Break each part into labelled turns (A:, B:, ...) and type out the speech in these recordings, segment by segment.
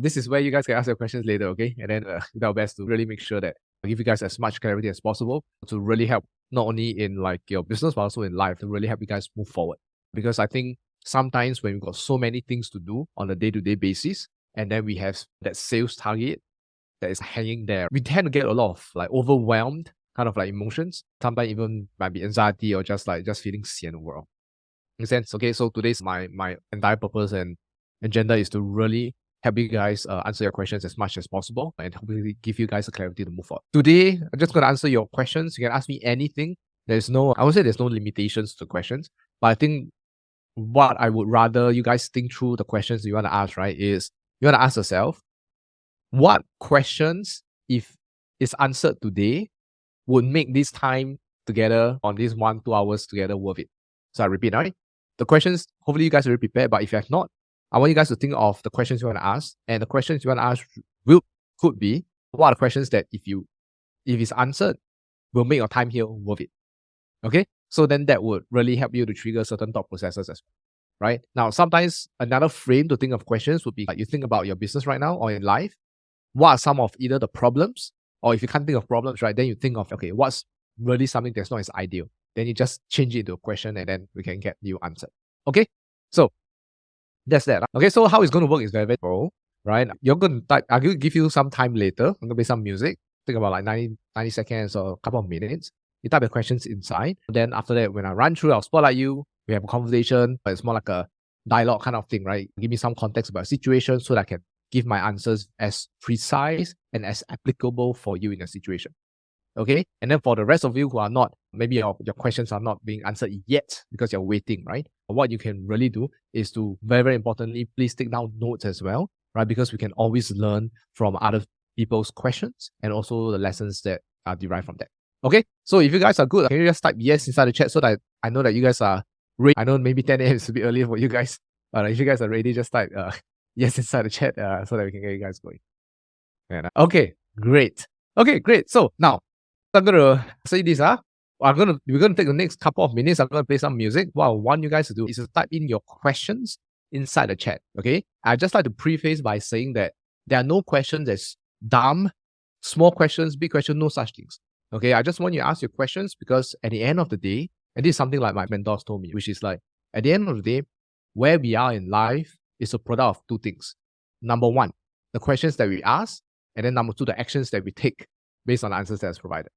A: This is where you guys can ask your questions later, okay? And then do our best to really make sure that I give you guys as much clarity as possible to really help not only in like your business but also in life to really help you guys move forward. Because I think sometimes when we've got so many things to do on a day-to-day basis, and then we have that sales target that is hanging there, we tend to get a lot of like overwhelmed kind of like emotions. Sometimes even might be anxiety or just feeling sian overall. Make sense? Okay, so today's my entire purpose and agenda is to really help you guys answer your questions as much as possible and hopefully give you guys the clarity to move forward. Today, I'm just going to answer your questions. You can ask me anything. I would say there's no limitations to questions, but I think what I would rather you guys think through the questions you want to ask, right, is you want to ask yourself, what questions, if it's answered today, would make this time together on these 1-2 hours together worth it? So I repeat, right? The questions, hopefully you guys are already prepared, but if you have not, I want you guys to think of the questions you want to ask. And the questions you want to ask could be, what are the questions that if it's answered, will make your time here worth it? Okay? So then that would really help you to trigger certain thought processes as well, right? Now, sometimes another frame to think of questions would be like you think about your business right now or in life. What are some of either the problems, or if you can't think of problems, right, then you think of, okay, what's really something that's not as ideal? Then you just change it into a question and then we can get you answered. Okay? So that's that. Okay, so how it's going to work is very, very simple, right? You're going to type, I'm going to give you some time later. I'm going to play some music. Think about like 90 seconds or a couple of minutes. You type the questions inside. Then after that, when I run through, I'll spotlight you. We have a conversation, but it's more like a dialogue kind of thing, right? Give me some context about the situation so that I can give my answers as precise and as applicable for you in the situation. Okay? And then for the rest of you who are not, maybe your questions are not being answered yet because you're waiting, right? What you can really do is to, very, very importantly, please take down notes as well, right? Because we can always learn from other people's questions and also the lessons that are derived from that. Okay? So if you guys are good, can you just type yes inside the chat so that I know that you guys are ready? I know maybe 10 a.m. is a bit early for you guys, but if you guys are ready, just type yes inside the chat so that we can get you guys going. Okay, great. Okay, great. So now, I'm gonna say this. We're gonna take the next couple of minutes. I'm gonna play some music. What I want you guys to do is to type in your questions inside the chat. Okay. I just like to preface by saying that there are no questions that's dumb, small questions, big questions, no such things. Okay. I just want you to ask your questions because at the end of the day, and this is something like my mentors told me, which is like at the end of the day, where we are in life is a product of two things. Number one, the questions that we ask, and then number two, the actions that we take based on the answers that's provided.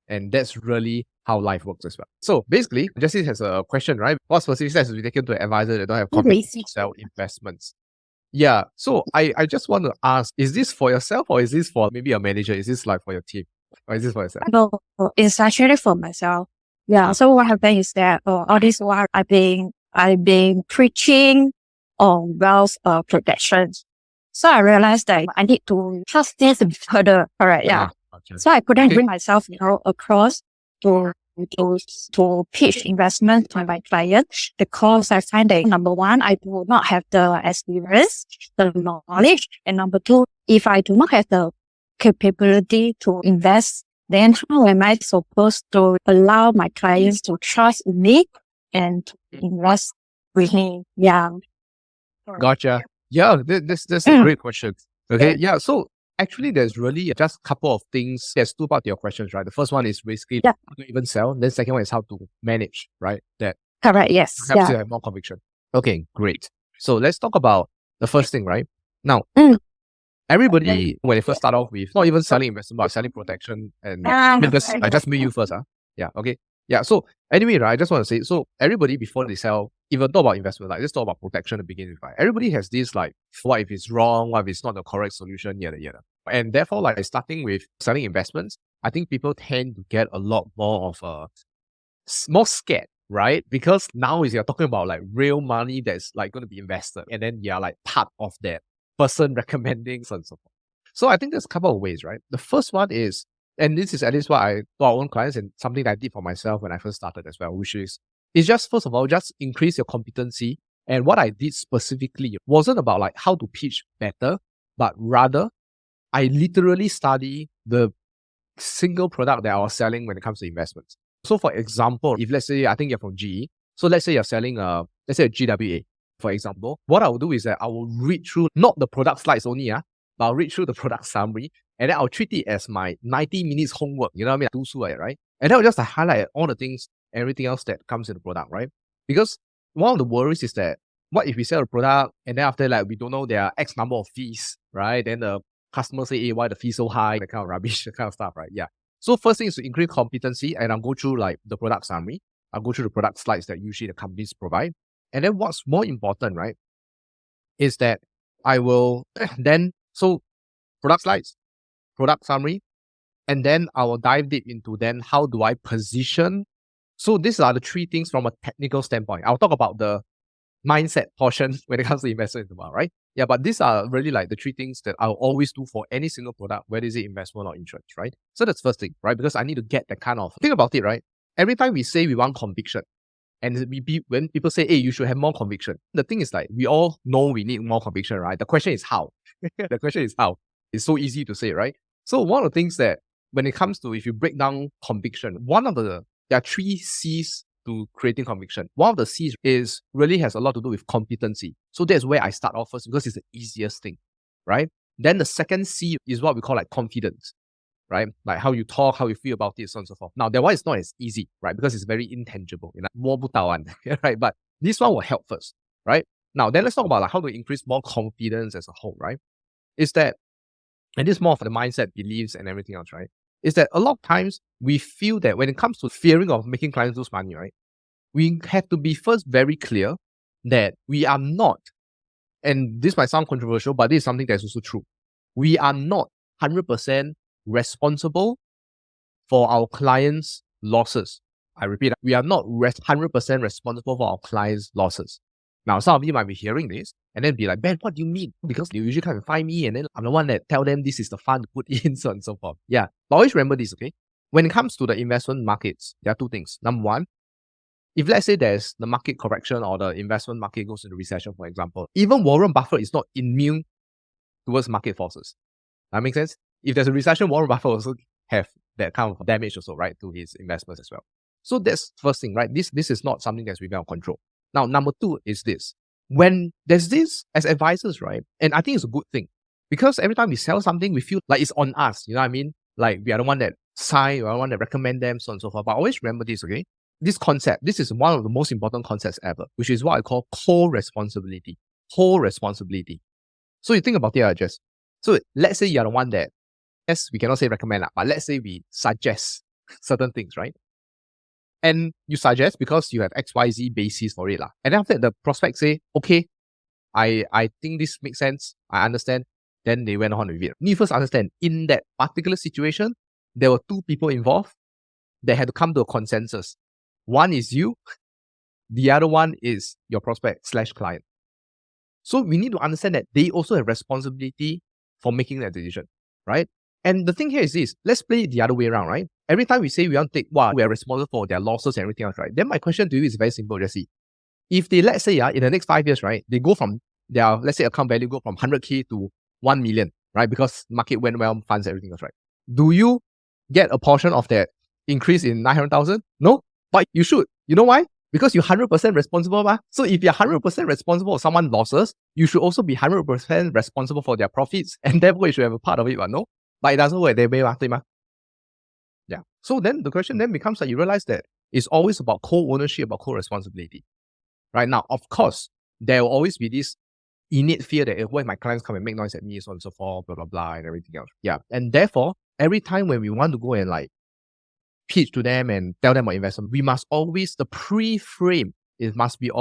A: And that's really how life works as well. So basically, Jesse has a question, right? What specific steps will be taken to an advisor that don't have confidence to sell investments? Yeah. So I just want to ask, is this for yourself or is this for maybe a manager? Is this like for your team? Or is this for yourself?
B: No, it's actually for myself. Yeah. So what happened is that all this while I've been preaching on wealth protection. So I realized that I need to pass this further. Correct. Yeah. Okay. So I couldn't bring myself, across to pitch investment to my client because I find that number one, I do not have the experience, the knowledge, and number two, if I do not have the capability to invest, then how am I supposed to allow my clients to trust in me and to invest with me? Yeah.
A: Gotcha. Yeah, that's a great question. Okay. Yeah. So actually, there's really just a couple of things. There's two parts to your questions, right? The first one is basically how to even sell. Then the second one is how to manage, right? That
B: correct. Yes.
A: Helps you have more conviction. Okay, great. So let's talk about the first thing, right? Now, everybody, when they first start off with not even selling investment, but selling protection, and because I just meet you first, yeah, okay. Yeah, so anyway, right, I just want to say, so everybody before they sell, even talk about investment, like let's talk about protection to begin with, right? Everybody has this like, what if it's wrong, what if it's not the correct solution, yada yada. And therefore, like starting with selling investments, I think people tend to get a lot more of more scared, right? Because now you're talking about like real money that's like going to be invested, and then you're like part of that person recommending so and so forth. So I think there's a couple of ways, right? The first one is, and this is at least what I to our own clients and something that I did for myself when I first started as well, which is just first of all, just increase your competency. And what I did specifically wasn't about like how to pitch better, but rather I literally study the single product that I was selling when it comes to investments. So for example, if let's say, I think you're from GE, so let's say you're selling let's say a GWA. for example, what I will do is that I will read through not the product slides only, but I'll read through the product summary, and then I'll treat it as my 90 minutes homework. You know what I mean? Do so, right? And then I'll just highlight all the things, everything else that comes in the product, right? Because one of the worries is that what if we sell a product and then after we don't know there are X number of fees, right? Then the customer say, hey, why the fee so high? That kind of rubbish, that kind of stuff, right? Yeah. So first thing is to increase competency, and I'll go through the product summary. I'll go through the product slides that usually the companies provide. And then what's more important, right, is that I will so product slides, product summary, and then I will dive deep into then how do I position. So these are the three things from a technical standpoint. I'll talk about the mindset portion when it comes to investment tomorrow, right? Yeah, but these are really the three things that I'll always do for any single product, whether it's investment or insurance, right? So that's first thing, right? Because I need to get that kind of, think about it, right? Every time we say we want conviction, and when people say, hey, you should have more conviction, the thing is we all know we need more conviction, right? The question is how. The question is how. It's so easy to say, right? So one of the things that when it comes to, if you break down conviction, there are 3 C's to creating conviction. One of the C's really has a lot to do with competency. So that's where I start off first because it's the easiest thing, right? Then the second C is what we call confidence, right? Like how you talk, how you feel about it, so on and so forth. Now, that one is not as easy, right? Because it's very intangible, more 不到one, right? But this one will help first, right? Now, then let's talk about how to increase more confidence as a whole, right? Is that, and this is more of the mindset, beliefs, and everything else, right? Is that a lot of times we feel that when it comes to fearing of making clients lose money, right? We have to be first very clear that we are not, and this might sound controversial, but this is something that's also true. We are not 100% responsible for our clients' losses. I repeat, we are not 100% responsible for our clients' losses. Now, some of you might be hearing this and then be like, Ben, what do you mean? Because they usually come and find me and then I'm the one that tell them this is the fund to put in, so on and so forth. Yeah, but always remember this, okay? When it comes to the investment markets, there are 2 things. Number one, if let's say there's the market correction or the investment market goes into recession, for example, even Warren Buffett is not immune towards market forces. That makes sense? If there's a recession, Warren Buffett also have that kind of damage also, right, to his investments as well. So that's first thing, right? This is not something that's within our control. Now, number 2 is this. When there's this as advisors, right, and I think it's a good thing because every time we sell something, we feel like it's on us. You know what I mean? Like we are the one that sign, we are the one that recommend them, so on and so forth. But always remember this, okay? This concept, this is one of the most important concepts ever, which is what I call co-responsibility. Co-responsibility. So you think about it, Jess. So let's say you're the one that, yes, we cannot say recommend, but let's say we suggest certain things, right? And you suggest because you have XYZ basis for it. And then after that, the prospect say, okay, I think this makes sense. I understand. Then they went on with it. You first understand, in that particular situation, there were 2 people involved that had to come to a consensus. One is you, the other one is your prospect / client. So we need to understand that they also have responsibility for making that decision, right? And the thing here is this, let's play it the other way around, right? Every time we say we want to take, we are responsible for their losses and everything else, right? Then my question to you is very simple, Jesse. If they, let's say, in the next 5 years, right, they go from their, let's say, account value go from 100K to 1 million, right? Because market went well, funds, everything else, right? Do you get a portion of that increase in 900,000? No, but you should. You know why? Because you're 100% responsible, bah? So if you're 100% responsible for someone's losses, you should also be 100% responsible for their profits, and therefore you should have a part of it, but no? But it doesn't work that way, mah. Yeah. So then the question then becomes that you realize that it's always about co-ownership, about co-responsibility. Right now, of course, there will always be this innate fear that when my clients come and make noise at me, so on and so forth, blah, blah, blah, and everything else. Yeah. And therefore, every time when we want to go and pitch to them and tell them about investment, we must always, the pre-frame, it must be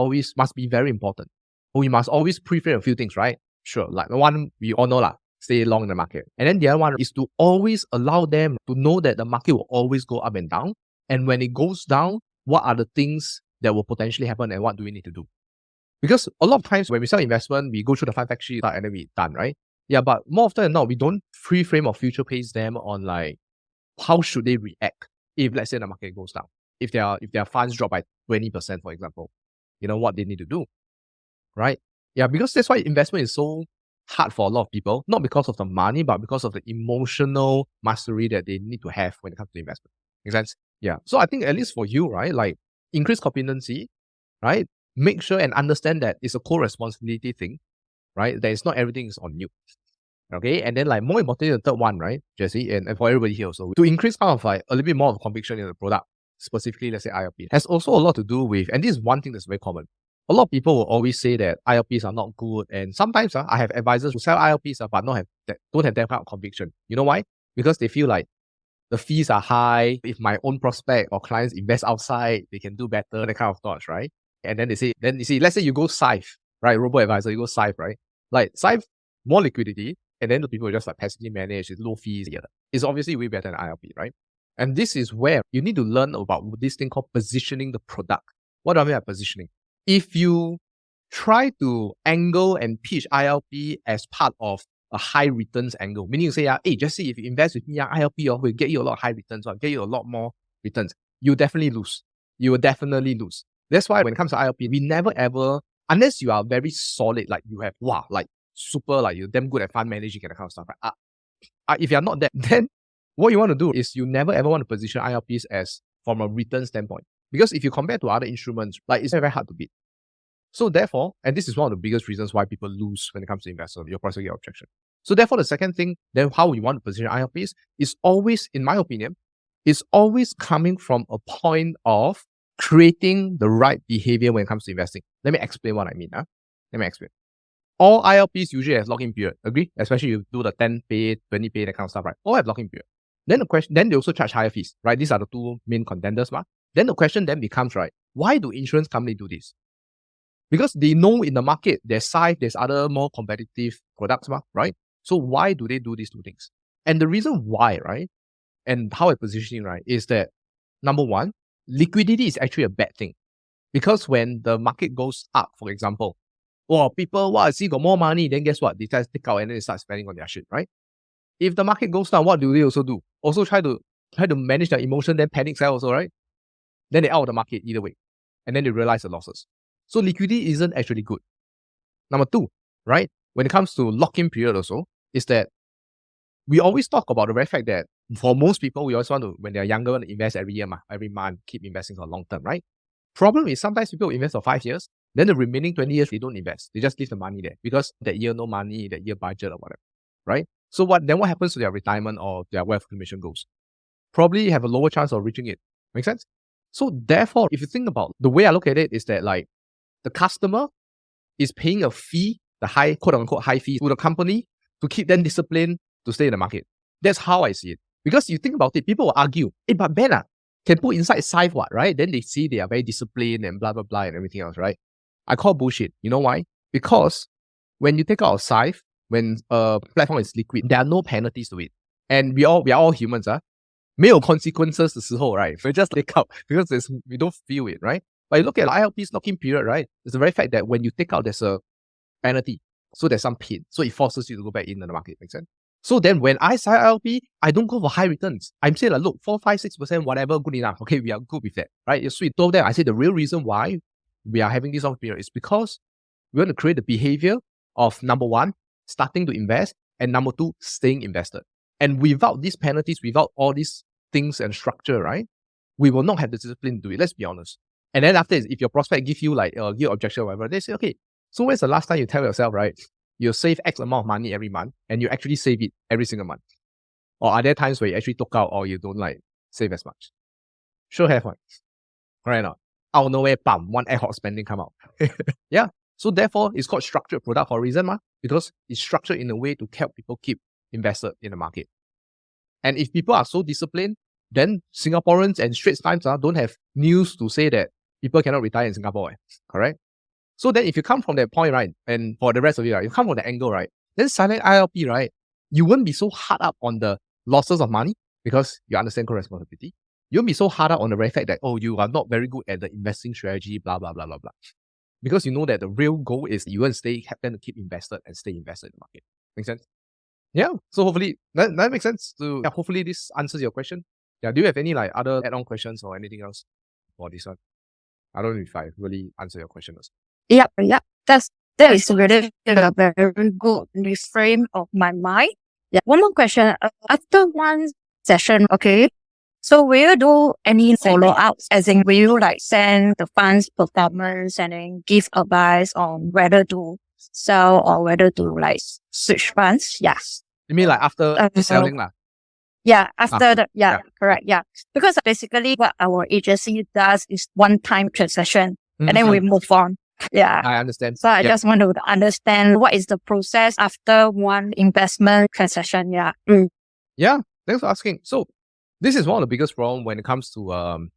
A: very important. We must always pre-frame a few things, right? Sure. Like the one we all know, stay long in the market. And then the other one is to always allow them to know that the market will always go up and down. And when it goes down, what are the things that will potentially happen and what do we need to do? Because a lot of times when we sell investment, we go through the fund fact sheet and then we're done, right? Yeah, but more often than not, we don't pre-frame or future pace them on how should they react if, let's say, the market goes down. If their funds drop by 20%, for example, what they need to do, right? Yeah, because that's why investment is so hard for a lot of people, not because of the money, but because of the emotional mastery that they need to have when it comes to investment. Make sense? Yeah. So I think at least for you, right, increase competency, right? make sure and understand that it's a co-responsibility thing, right? That it's not everything is on you. Okay. And then like more importantly, the third one, right, Jesse, and for everybody here also, to increase kind of like a little bit more of conviction in the product, specifically, let's say ILP, has also a lot to do with, and this is one thing that's very common. A lot of people will always say that ILPs are not good. And sometimes I have advisors who sell ILPs but don't have that kind of conviction. You know why? Because they feel like the fees are high. If my own prospect or clients invest outside, they can do better, that kind of thoughts, right? And then you see, let's say you go Syfe, right? Robo-advisor, you go Syfe, right? Like Syfe, more liquidity, and then the people just like passively manage, it's low fees. Yeah. It's obviously way better than ILP, right? And this is where you need to learn about this thing called positioning the product. What do I mean by positioning? If you try to angle and pitch ILP as part of a high returns angle, meaning you say, hey, Jesse, if you invest with me, ILP will get you a lot of high returns, or get you a lot more returns, you definitely lose. You will definitely lose. That's why when it comes to ILP, we never ever, unless you are very solid, like you have, like super, like you're damn good at fund managing and that kind of stuff, right? If you're not that, then what you want to do is you never ever want to position ILPs as from a return standpoint. Because if you compare to other instruments, like it's very, very hard to beat. So therefore, and this is one of the biggest reasons why people lose when it comes to investment, your prospect objection. So therefore, the second thing, then how you want to position ILPs is always, in my opinion, is always coming from a point of creating the right behavior when it comes to investing. Let me explain what I mean. Let me explain. All ILPs usually has lock-in period. Agree? Especially you do the 10 pay, 20 pay, that kind of stuff, right? All have lock-in period. Then they also charge higher fees, right? These are the two main contenders, ma. Then the question then becomes, right, why do insurance companies do this? Because they know in the market, there's Syfe, there's other more competitive products, right? So why do they do these two things? And the reason why, right, and how I'm positioning, right, is that number one, liquidity is actually a bad thing. Because when the market goes up, for example, people, see, got more money, then guess what? They just take out and then they start spending on their shit, right? If the market goes down, what do they also do? Also try to manage their emotion, then panic sell also, right? Then they out of the market either way. And then they realize the losses. So liquidity isn't actually good. Number two, right? When it comes to lock-in period also, is that we always talk about the very fact that for most people, we always want to, when they're younger, want to invest every year, every month, keep investing for long term, right? Problem is sometimes people invest for 5 years, then the remaining 20 years, they don't invest. They just leave the money there because that year, no money, that year budget or whatever, right? So what happens to their retirement or their wealth accumulation goals? Probably have a lower chance of reaching it. Make sense? So therefore, if you think about the way I look at it is that like the customer is paying a fee, the high, quote unquote, high fee to the company to keep them disciplined to stay in the market. That's how I see it. Because you think about it, people will argue, but Ben can put inside Syfe what, right? Then they see they are very disciplined and blah, blah, blah and everything else, right? I call bullshit. You know why? Because when you take out a Syfe, when a platform is liquid, there are no penalties to it. And we are all humans, 没有 consequences 的时候, right? We just take out because we don't feel it, right? But you look at ILP's lock-in period, right? It's the very fact that when you take out, there's a penalty. So there's some pain. So it forces you to go back into the market. Make sense? So then when I sell ILP, I don't go for high returns. I'm saying like, look, 4, 5, 6%, whatever, good enough. Okay, we are good with that, right? So we told them, I say the real reason why we are having this lock period is because we want to create the behavior of number one, starting to invest, and number two, staying invested. And without these penalties, without all these things and structure, right, we will not have the discipline to do it. Let's be honest. And then after, if your prospect give you like give objection or whatever, they say, okay, so when's the last time you tell yourself, right, you save X amount of money every month and you actually save it every single month? Or are there times where you actually took out or you don't like save as much? Sure have one. Right now. Out of nowhere, bam, one ad hoc spending come out. Yeah. So therefore, it's called structured product for a reason, because it's structured in a way to help people keep invested in the market. And if people are so disciplined, then Singaporeans and Straits Times don't have news to say that people cannot retire in Singapore. Correct? So then if you come from that point, right, and for the rest of you, right, you come from the angle, right, then silent ILP, right, you won't be so hard up on the losses of money because you understand co-responsibility. You won't be so hard up on the very fact that, oh, you are not very good at the investing strategy, blah, blah, blah, blah, blah. Because you know that the real goal is you want to help them to keep invested and stay invested in the market. Make sense? Yeah. So hopefully that makes sense. Hopefully this answers your question. Yeah. Do you have any like other add-on questions or anything else for this one? I don't know if I really answer your question.
B: Yep. That is really a very good reframe of my mind. Yeah. One more question. After one session, okay, So will you do any follow-ups, as in will you like send the fund's performance and then give advice on whether to sell or whether to like switch funds? Yes.
A: You mean like after selling lah?
B: Yeah, after the,
A: yeah.
B: correct. Yeah. Because basically what our agency does is one-time transaction and then we move on. Yeah.
A: I understand.
B: So I just want to understand what is the process after one investment transaction. Yeah.
A: Yeah. Thanks for asking. So this is one of the biggest problems when it comes to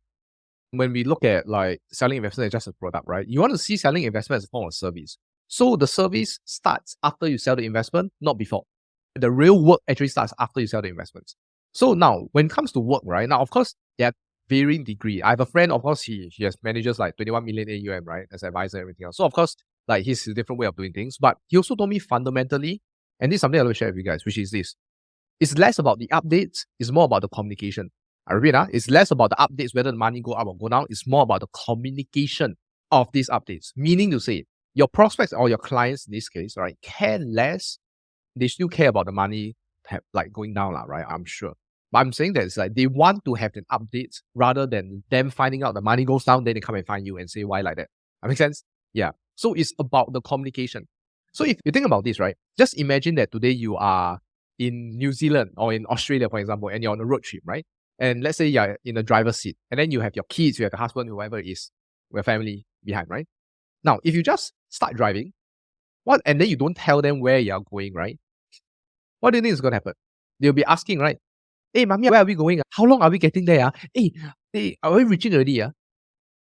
A: when we look at like selling investment as just a product, right? You want to see selling investment as a form of service. So the service starts after you sell the investment, not before. The real work actually starts after you sell the investments. So now, when it comes to work, right? Now, of course, there are varying degree. I have a friend, of course, he has manages like 21 million AUM, right? As an advisor and everything else. So, of course, like he's a different way of doing things. But he also told me fundamentally, and this is something I will share with you guys, which is this. It's less about the updates, it's more about the communication. I repeat, it's less about the updates, whether the money go up or go down. It's more about the communication of these updates. Meaning to say, your prospects or your clients in this case, right, care less. They still care about the money like going down, right? I'm sure. But I'm saying that it's like they want to have an update rather than them finding out the money goes down, then they come and find you and say, why like that? That makes sense? Yeah. So it's about the communication. So if you think about this, right, just imagine that today you are in New Zealand or in Australia, for example, and you're on a road trip, right? And let's say you're in the driver's seat, and then you have your kids, you have your husband, whoever it is, your family behind, right? Now, if you just start driving, and then you don't tell them where you're going, right? What do you think is going to happen? They'll be asking, right? Hey, mommy, where are we going? How long are we getting there? Hey, are we reaching already?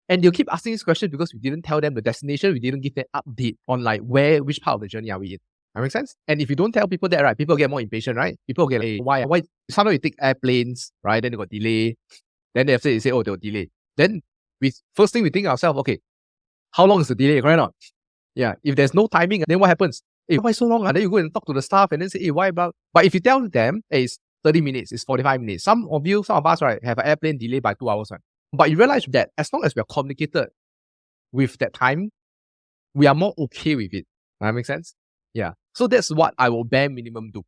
A: And they'll keep asking this question because we didn't tell them the destination. We didn't give them update on like which part of the journey are we in. That makes sense? And if you don't tell people that, right, people get more impatient, right? People get, hey, why? Sometimes you take airplanes, right? Then they got delay. Then they say, oh, they'll delay. Then first thing we think ourselves, okay, how long is the delay, correct or not? Yeah, if there's no timing, then what happens? Hey, why so long? Then you go and talk to the staff and then say, hey, why about? But if you tell them, hey, it's 30 minutes, it's 45 minutes. Some of us, right, have an airplane delay by 2 hours, right? But you realize that as long as we are communicated with that time, we are more okay with it. That makes sense? Yeah. So that's what I will bare minimum do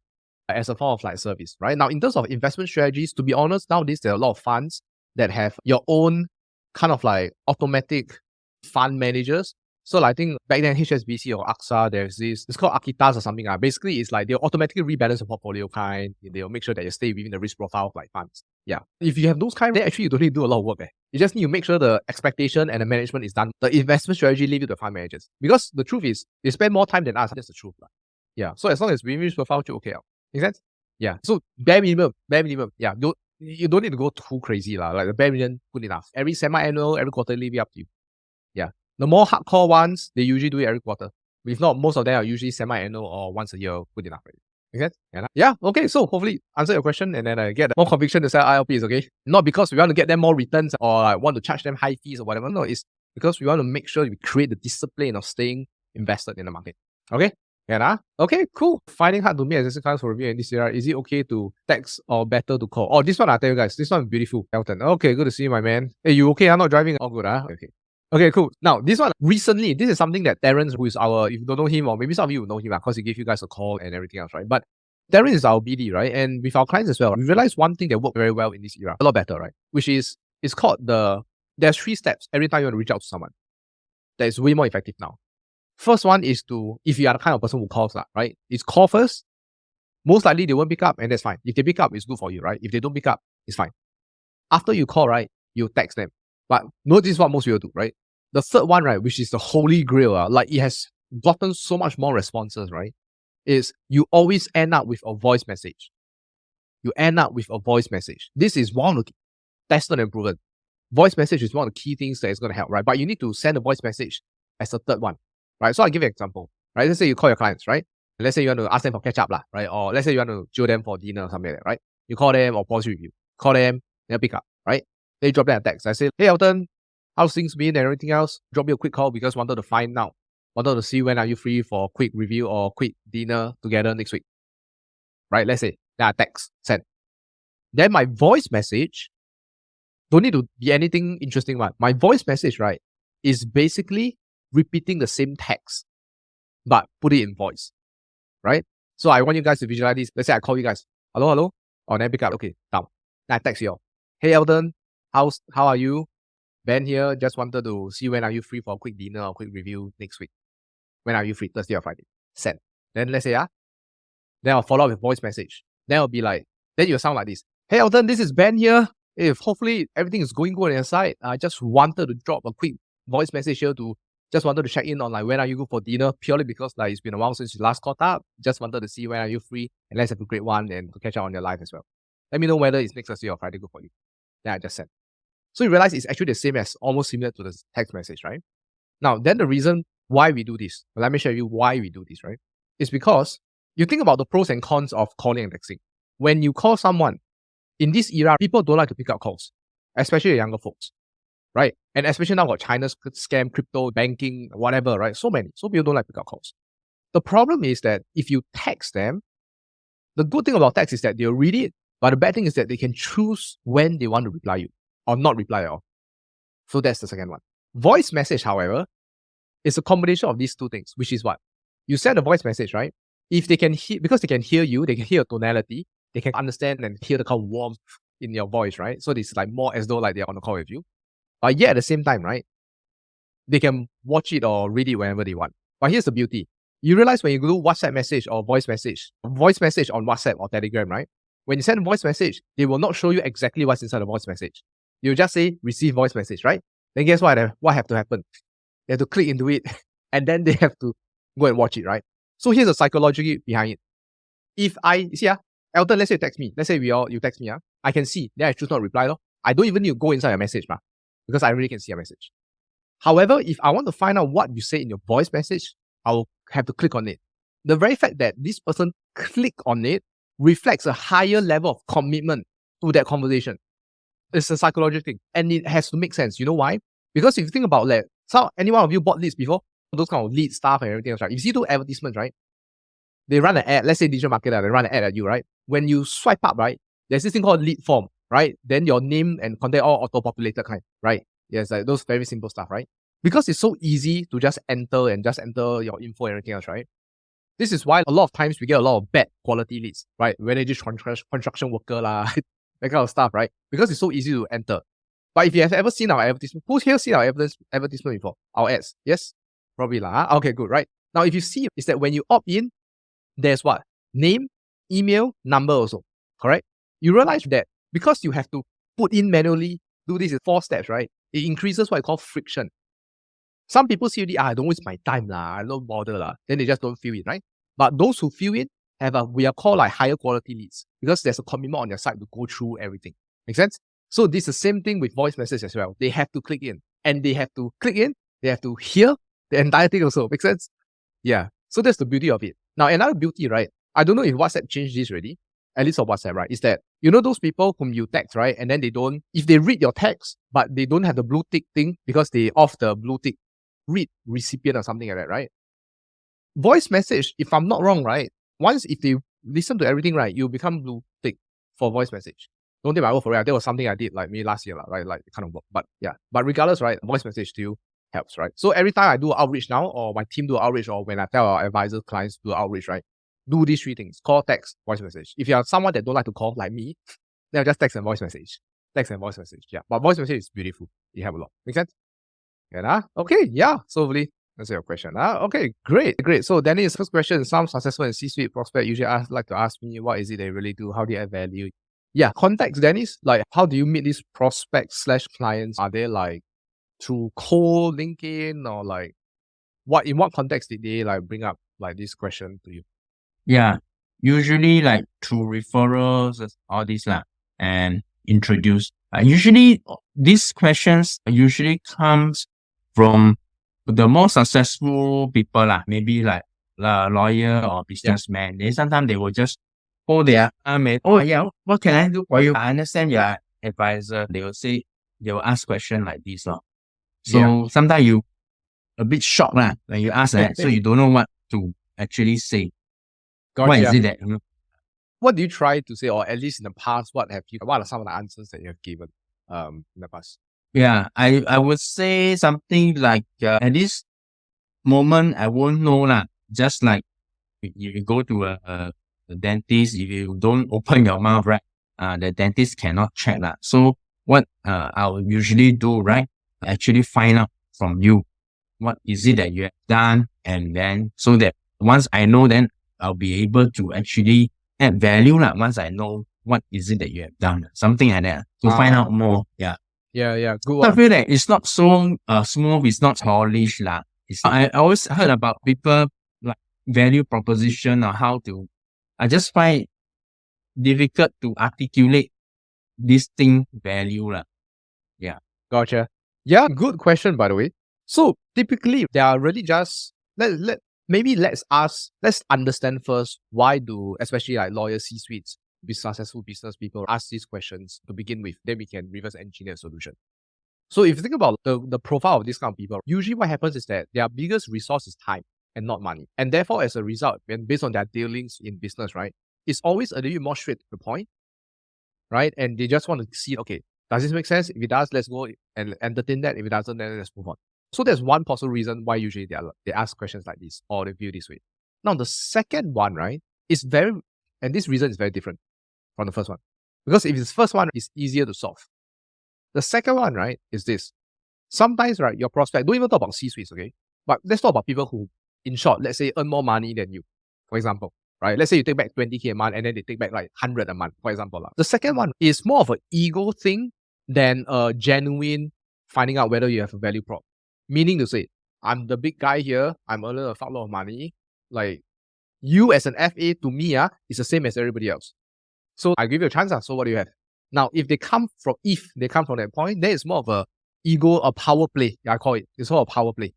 A: as a form of like service, right? Now, in terms of investment strategies, to be honest, nowadays there are a lot of funds that have your own kind of like automatic fund managers. So like, I think back then HSBC or AXA, there's this, it's called Akitas or something. Basically, it's like they'll automatically rebalance the portfolio kind. They'll make sure that you stay within the risk profile of like funds. Yeah. If you have those kind, then actually you don't need to do a lot of work. You just need to make sure the expectation and the management is done. The investment strategy leave it to the fund managers. Because the truth is, they spend more time than us. That's the truth. Yeah. So as long as within risk profile, you're okay. Make sense? Yeah. So bare minimum. Yeah. You don't need to go too crazy. Like the bare minimum, good enough. Every semi-annual, every quarter, leave it up to you. Yeah. The more hardcore ones, they usually do it every quarter. If not, most of them are usually semi-annual or once a year, good enough. Make sense? Yeah. Okay. So hopefully answer your question and then I get more conviction to sell ILPs, okay? Not because we want to get them more returns or like want to charge them high fees or whatever. No, it's because we want to make sure we create the discipline of staying invested in the market. Okay? Okay, cool. Finding hard to meet existing clients for review in this era. Is it okay to text or better to call? Oh, this one I'll tell you guys. This one beautiful. Elton. Okay, good to see you, my man. Hey, you okay? I'm not driving. All good, Okay. Okay, cool. Now, this one, recently, this is something that Terrence, who is if you don't know him, or maybe some of you know him, because he gave you guys a call and everything else, right? But Terrence is our BD, right? And with our clients as well, we realized one thing that worked very well in this era, a lot better, right? Which is, it's called there's 3 steps every time you want to reach out to someone. That is way more effective now. First one is if you are the kind of person who calls, right? It's call first. Most likely they won't pick up, and that's fine. If they pick up, it's good for you, right? If they don't pick up, it's fine. After you call, right, you text them. But notice what most people do, right? The third one, right, which is the holy grail, like it has gotten so much more responses, right, is you always end up with a voice message. This is one of the tested and proven. Voice message is one of the key things that is going to help, right? But you need to send a voice message as a third one, right? So I'll give you an example, right? Let's say you call your clients, right? And let's say you want to ask them for catch up, right? Or let's say you want to chill them for dinner or something like that, right? You call them or pause review. Call them, they'll pick up, right? They drop them a text. I say, hey, Elton, how's things been and everything else? Drop me a quick call because wanted to see when are you free for a quick review or quick dinner together next week, right? Let's say, that text, send. Then my voice message, don't need to be anything interesting one. My voice message, right, is basically repeating the same text, but put it in voice, right? So I want you guys to visualize this. Let's say I call you guys, hello, or then pick up, okay, down. Then I text you all. Hey Elton, how are you? Ben here. Just wanted to see when are you free for a quick dinner or quick review next week. When are you free? Thursday or Friday? Send. Then let's say, then I'll follow up with voice message. Then I'll be like, then you'll sound like this. Hey Elton, this is Ben here. If hopefully everything is going good on your side, I just wanted to drop a quick voice message here to just wanted to check in on like when are you good for dinner, purely because like it's been a while since you last caught up. Just wanted to see when are you free and let's have a great one and to catch up on your life as well. Let me know whether it's next Thursday or Friday good for you. Then I just send. So you realize it's actually the same as almost similar to the text message, right? Now, then the reason why we do this, let me show you why we do this, right? It's because you think about the pros and cons of calling and texting. When you call someone, in this era, people don't like to pick up calls, especially the younger folks, right? And especially now got China's scam, crypto, banking, whatever, right? So many. So people don't like to pick up calls. The problem is that if you text them, the good thing about text is that they'll read it, but the bad thing is that they can choose when they want to reply you or not reply at all. So that's the second one. Voice message, however, is a combination of these two things, which is what? You send a voice message, right? If they can hear, because they can hear you, they can hear your tonality, they can understand and hear the kind of warmth in your voice, right? So it's like more as though like they're on the call with you. But yet at the same time, right? They can watch it or read it whenever they want. But here's the beauty. You realize when you do WhatsApp message or voice message on WhatsApp or Telegram, right? When you send a voice message, they will not show you exactly what's inside the voice message. You just say receive voice message, right? Then guess what? What have to happen? They have to click into it and then they have to go and watch it, right? So here's the psychology behind it. If Elton, let's say you text me. Let's say you text me, I can see. Then I choose not to reply. I don't even need to go inside your message, because I really can see a message. However, if I want to find out what you say in your voice message, I'll have to click on it. The very fact that this person clicked on it reflects a higher level of commitment to that conversation. It's a psychological thing. And it has to make sense. You know why? Because if you think about that, any one of you bought leads before? Those kind of lead stuff and everything else, right? If you see those advertisements, right? They run an ad, let's say digital marketer, they run an ad at you, right? When you swipe up, right? There's this thing called lead form, right? Then your name and contact all auto-populated kind, right? Yes, like those very simple stuff, right? Because it's so easy to just enter your info and everything else, right? This is why a lot of times we get a lot of bad quality leads, right? Whether it's just construction worker that kind of stuff, right? Because it's so easy to enter. But if you have ever seen our advertisement, who's here seen our advertisement before? Our ads, yes? Probably lah. Okay, good, right? Now, if you see, is that when you opt in, there's what? Name, email, number also, correct? You realize that because you have to put in manually, do this in 4 steps, right? It increases what I call friction. Some people see I don't waste my time lah, I don't bother lah. Then they just don't fill it, right? But those who fill it we are called like higher quality leads because there's a commitment on their side to go through everything. Make sense? So this is the same thing with voice message as well. They have to click in, and they have to click in. They have to hear the entire thing also. Make sense? Yeah. So that's the beauty of it. Now, another beauty, right? I don't know if WhatsApp changed this already, at least on WhatsApp, right? Is that, you know, those people whom you text, right? And then if they read your text, but they don't have the blue tick thing because they off the blue tick, read recipient or something like that, right? Voice message, if I'm not wrong, right? Once if they listen to everything, right, you become blue tick for voice message. Don't take my word for it. That was something I did like me last year, right? Like kind of work. But yeah. But regardless, right, voice message still helps, right? So every time I do outreach now, or my team do outreach, or when I tell our advisors, clients do outreach, right? Do these 3 things: call, text, voice message. If you are someone that don't like to call, like me, then just text and voice message. Text and voice message. Yeah. But voice message is beautiful. You have a lot. Make sense? Yeah. Okay. Yeah. So hopefully answer your question. Okay, great. So Danny's first question: some successful and C-suite prospect usually like to ask me, what is it they really do? How do you add value? Yeah, context, Dennis. Like, how do you meet these prospects / clients? Are they like through cold LinkedIn, or like in what context did they like bring up like this question to you?
C: Yeah, usually like through referrals, all these and introduce. Usually these questions usually comes from the more successful people maybe like lawyer or businessman. They sometimes they will just hold their arm and, what can I do for you? I understand you're advisor. They will ask questions like this. So sometimes you a bit shocked when you ask that, so you don't know what to actually say.
A: Gotcha.
C: Why is it that?
A: What do you try to say, or at least in the past, what are some of the answers that you have given in the past?
C: Yeah, I would say something like at this moment I won't know just like you go to a dentist, if you don't open your mouth, right, the dentist cannot check So what I'll usually do, right? Actually find out from you what is it that you have done, and then so that once I know, then I'll be able to actually add value lah. Once I know what is it that you have done, something like that, to find out more. Yeah.
A: Yeah, good
C: So I
A: one.
C: feel that it's not so smooth, it's not polished lah. I always heard about people like value proposition or how to. I just find it difficult to articulate this thing value lah.
A: Gotcha. Yeah, good question, by the way. So typically, they are really just let's understand first why do especially like lawyers, C-suites, successful business people ask these questions to begin with. Then we can reverse engineer a solution. So if you think about the profile of these kind of people, usually what happens is that their biggest resource is time and not money. And therefore, as a result, when based on their dealings in business, right, it's always a little bit more straight to the point, right? And they just want to see, okay, does this make sense? If it does, let's go and entertain that. If it doesn't, then let's move on. So there's one possible reason why usually they ask questions like this or they view this way. Now, the second one, right, is and this reason is very different from the first one. Because if this first one is easier to solve, the second one, right, is this. Sometimes, right, your prospect, don't even talk about C-suites, okay? But let's talk about people who, in short, let's say earn more money than you, for example, right? Let's say you take back 20K a month and then they take back like 100 a month, for example. The second one is more of an ego thing than a genuine finding out whether you have a value prop. Meaning to say, I'm the big guy here, I'm earning a fuckload of money. Like, you as an FA to me is the same as everybody else. So I give you a chance. So what do you have? Now, if they come from that point, then it's more of a ego, a power play. Yeah, I call it. It's all a power play,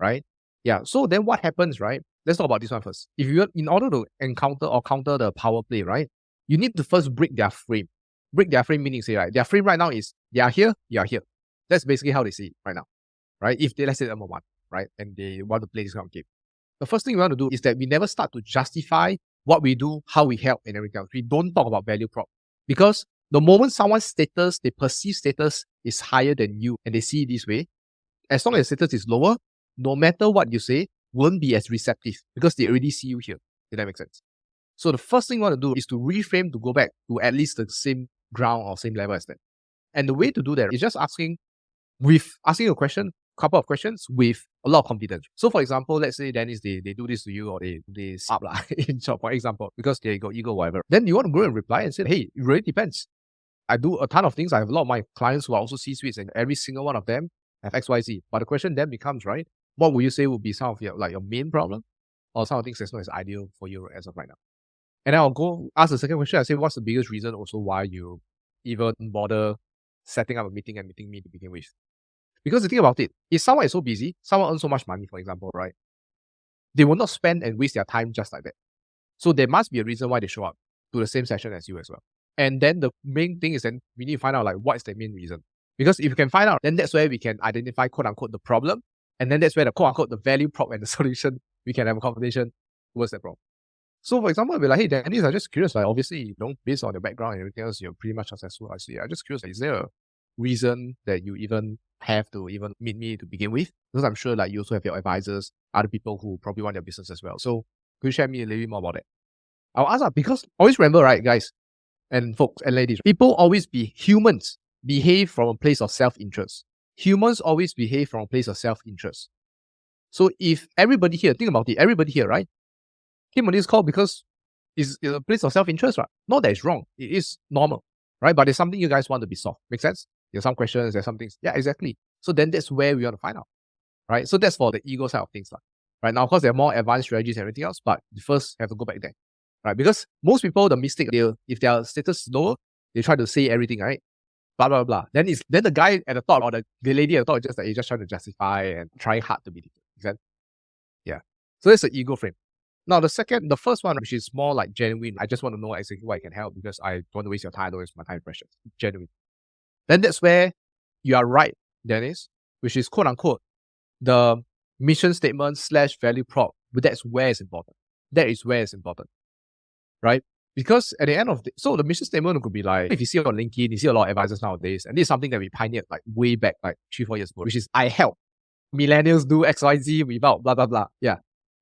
A: right? Yeah. So then what happens, right? Let's talk about this one first. In order to encounter or counter the power play, right, you need to first break their frame. Break their frame meaning, say, right, their frame right now is they are here, you are here. That's basically how they see it right now, right? If they, let's say, number one, right, and they want to play this kind of game. The first thing we want to do is that we never start to justify what we do, how we help, and everything else. We don't talk about value prop because the moment someone's status, they perceive status is higher than you and they see it this way, as long as status is lower, no matter what you say, won't be as receptive because they already see you here. Did that make sense? So the first thing you want to do is to reframe to go back to at least the same ground or same level as them. And the way to do that is just asking a question, couple of questions with a lot of confidence. So for example, let's say Dennis, they do this to you or they up in short, for example, because they got ego, whatever. Then you want to go and reply and say, hey, it really depends. I do a ton of things. I have a lot of my clients who are also C-suites and every single one of them have XYZ. But the question then becomes, right, what would you say would be some of your main problem or some of the things that's not as ideal for you as of right now? And then I'll go ask the second question. I say, what's the biggest reason also why you even bother setting up a meeting and meeting me to begin with? Because the thing about it, if someone is so busy, someone earns so much money, for example, right? They will not spend and waste their time just like that. So there must be a reason why they show up to the same session as you as well. And then the main thing is then we need to find out what is the main reason. Because if you can find out, then that's where we can identify quote unquote the problem. And then that's where the quote unquote the value prop and the solution, we can have a conversation towards that problem. So for example, I'll be like, hey Dennis, I'm just curious, obviously, based on your background and everything else, you're pretty much successful. I see. I'm just curious, is there a reason that you even have to even meet me to begin with? Because I'm sure you also have your advisors, other people who probably want their business as well. So could you share me a little bit more about that? I'll ask that because always remember, right, guys and folks and ladies, humans behave from a place of self-interest. Humans always behave from a place of self-interest. So if everybody here, think about it, everybody here, right, came on this call because it's a place of self-interest, right? Not that it's wrong. It is normal, right? But it's something you guys want to be solved. Make sense? There's some questions, there's some things. Yeah, exactly. So then that's where we want to find out, right? So that's for the ego side of things, right? Now, of course, there are more advanced strategies and everything else, but you first have to go back there, right? Because most people, the mistake, if their status is lower, they try to say everything, right? Blah, blah, blah. Then the guy at the top or the lady at the top is just that you're just trying to justify and trying hard to be different. Make sense? Yeah. So that's the ego frame. Now, the first one, which is more genuine. I just want to know exactly what I can help because I don't want to waste your time, don't waste my time precious. Genuine. Then that's where you are right, Dennis, which is quote unquote the mission statement / value prop. But that's where it's important. That is where it's important, right? Because at the end of so the mission statement could be if you see on LinkedIn, you see a lot of advisors nowadays, and this is something that we pioneered way back 3-4 years ago, which is I help millennials do XYZ without blah blah blah. Yeah.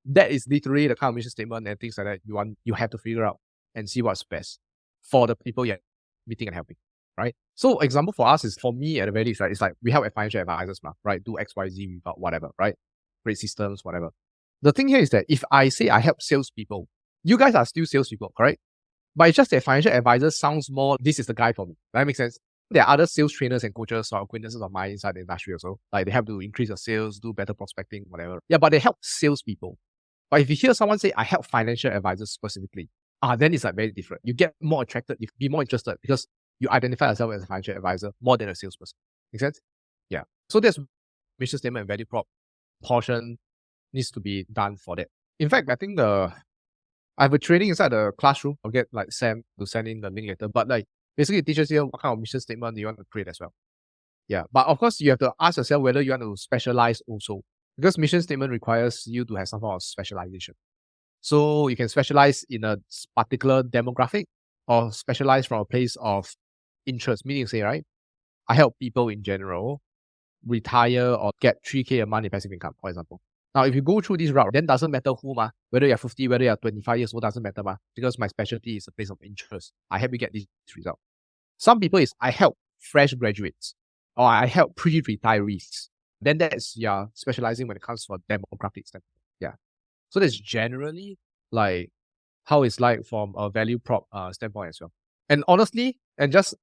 A: That is literally the kind of mission statement and things like that you have to figure out and see what's best for the people you're meeting and helping, right? So example for us is, for me at the very least, right, it's like we help financial advisors, right, do XYZ without whatever, right? Create systems, whatever. The thing here is that if I say I help salespeople, you guys are still salespeople, correct? But it's just that financial advisor sounds more, this is the guy for me. That makes sense. There are other sales trainers and coaches or acquaintances of mine inside the industry also. Like they help to increase your sales, do better prospecting, whatever. Yeah, but they help salespeople. But if you hear someone say, I help financial advisors specifically, then it's like very different. You get more attracted, you be more interested because you identify yourself as a financial advisor more than a salesperson. Make sense? Yeah. So there's mission statement and value prop portion needs to be done for that. In fact, I think I have a training inside the classroom. I'll get like Sam to send in the link later. But like basically it teaches you what kind of mission statement you want to create as well. Yeah. But of course you have to ask yourself whether you want to specialize also. Because mission statement requires you to have some form of specialization. So you can specialize in a particular demographic or specialize from a place of interest. Meaning say, right, I help people in general retire or get 3K a month in passive income, for example. Now, if you go through this route, then doesn't matter who, whether you're 50, whether you're 25 years old, doesn't matter, because my specialty is a place of interest. I help you get this result. Some people is I help fresh graduates or I help pre-retirees. Then that's specializing when it comes for demographics. Yeah. So that's generally like how it's like from a value prop standpoint as well. And honestly, and just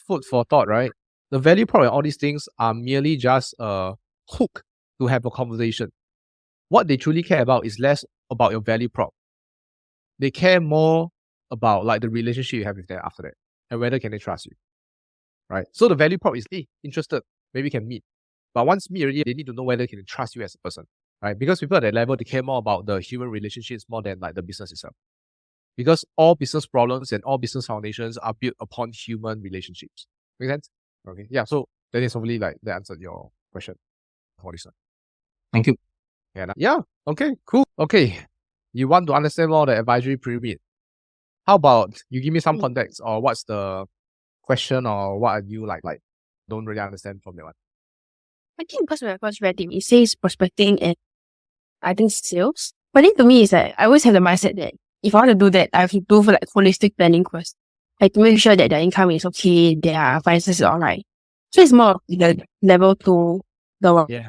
A: food for thought, right? The value prop and all these things are merely just a hook to have a conversation. What they truly care about is less about your value prop. They care more about like the relationship you have with them after that and whether can they trust you, right? So the value prop is, hey, interested, maybe can meet. But once meet already, they need to know whether they can trust you as a person, right? Because people at that level, they care more about the human relationships more than like the business itself. Because all business problems and all business foundations are built upon human relationships. Make sense? Okay. Yeah. So that is hopefully like that answered your question for this one.
C: Thank you.
A: Yeah. Okay. Cool. Okay. You want to understand more of the advisory pyramid? How about you give me some context or what's the question or what are you like don't really understand from that one?
B: I think because when I first read it says prospecting and I think sales. But then to me, it's like I always have the mindset that if I want to do that, I have to do for like holistic planning first. Like to make sure that their income is okay, their finances is alright. So it's more of the level 2, the one.
A: Yeah.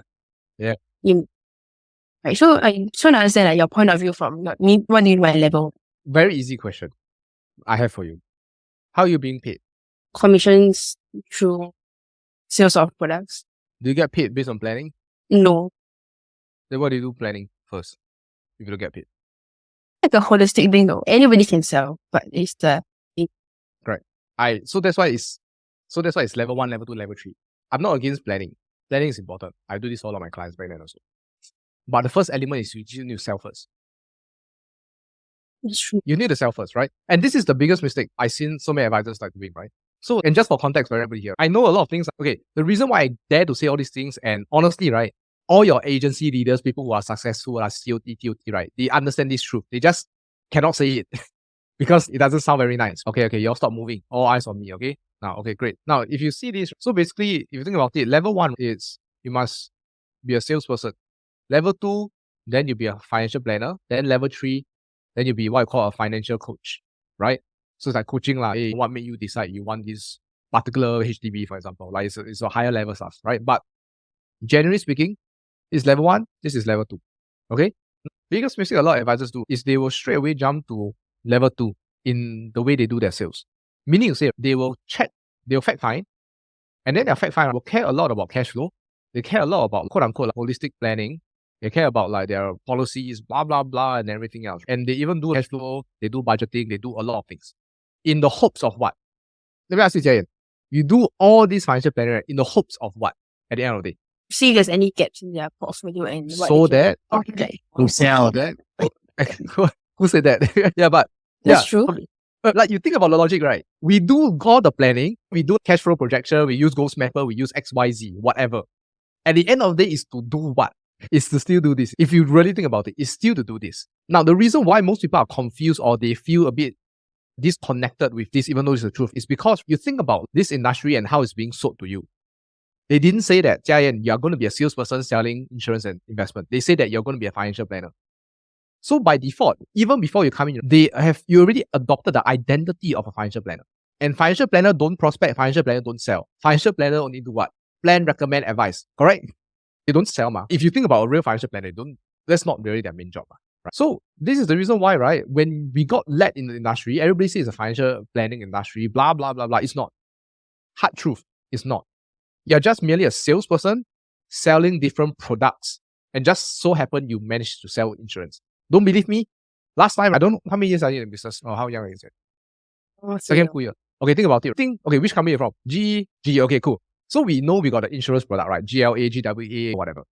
B: Right. So I just want to understand like your point of view from what do you mean by level?
A: Very easy question I have for you. How are you being paid?
B: Commissions through sales of products.
A: Do you get paid based on planning?
B: No.
A: Then what do you do planning first if you don't get paid?
B: Like a holistic thing though. Anybody can sell, but it's the
A: Correct. So that's why it's level 1, level 2, level 3. I'm not against planning. Planning is important. I do this for all of my clients back then also. But the first element is you need to sell first.
B: it's true.
A: You need to sell first, right? And this is the biggest mistake I've seen so many advisors like doing, right? So, and just for context for everybody here, I know a lot of things. Okay, the reason why I dare to say all these things, and honestly, right, all your agency leaders, people who are successful, are COT, TOT, right, they understand this truth. They just cannot say it because it doesn't sound very nice. Okay, you all stop moving. All eyes on me, okay? Now, okay, great. Now, if you see this, so basically, if you think about it, level 1 is you must be a salesperson. Level 2, then you'll be a financial planner. Then level 3, then you'll be what I call a financial coach, right? So it's like coaching, hey, what made you decide you want this particular HDB, for example? Like it's a higher level stuff, right? But generally speaking, it's level 1, this is level 2. Okay? Biggest mistake a lot of advisors do is they will straight away jump to level 2 in the way they do their sales. Meaning, say they will fact find, and then their fact find will care a lot about cash flow. They care a lot about quote unquote holistic planning. They care about like their policies, blah, blah, blah, and everything else. And they even do cash flow, they do budgeting, they do a lot of things. In the hopes of what? Let me ask you, Jayan. You do all these financial planning in the hopes of what at the end of the day?
B: See if there's any gaps in their portfolio and what
A: So
B: they can-
A: that
B: Okay.
C: To sell.
A: that who said that? Yeah, but
B: That's
A: yeah,
B: true.
A: But like you think about the logic, right? We do all the planning, we do cash flow projection, we use Ghost Mapper, we use XYZ, whatever. At the end of the day is to do what? Is to still do this. If you really think about it, it's still to do this. Now, the reason why most people are confused or they feel a bit disconnected with this, even though it's the truth, is because you think about this industry and how it's being sold to you. They didn't say that, Jiayan, you're going to be a salesperson selling insurance and investment. They say that you're going to be a financial planner. So by default, even before you come in, you already adopted the identity of a financial planner. And financial planner don't prospect, financial planner don't sell. Financial planner only do what? Plan, recommend, advise. Correct? They don't sell. If you think about a real financial planner, that's not really their main job. Right? So this is the reason why, right? When we got led in the industry, everybody says it's a financial planning industry, blah, blah, blah, blah. It's not. Hard truth, it's not. You're just merely a salesperson selling different products. And just so happen you managed to sell insurance. Don't believe me? Last time, I don't know how many years are you in business or how young is it? Second full year. Okay, think about it. Okay, which company are you from? GE, okay, cool. So we know we got the insurance product, right? GLA, GWA, whatever.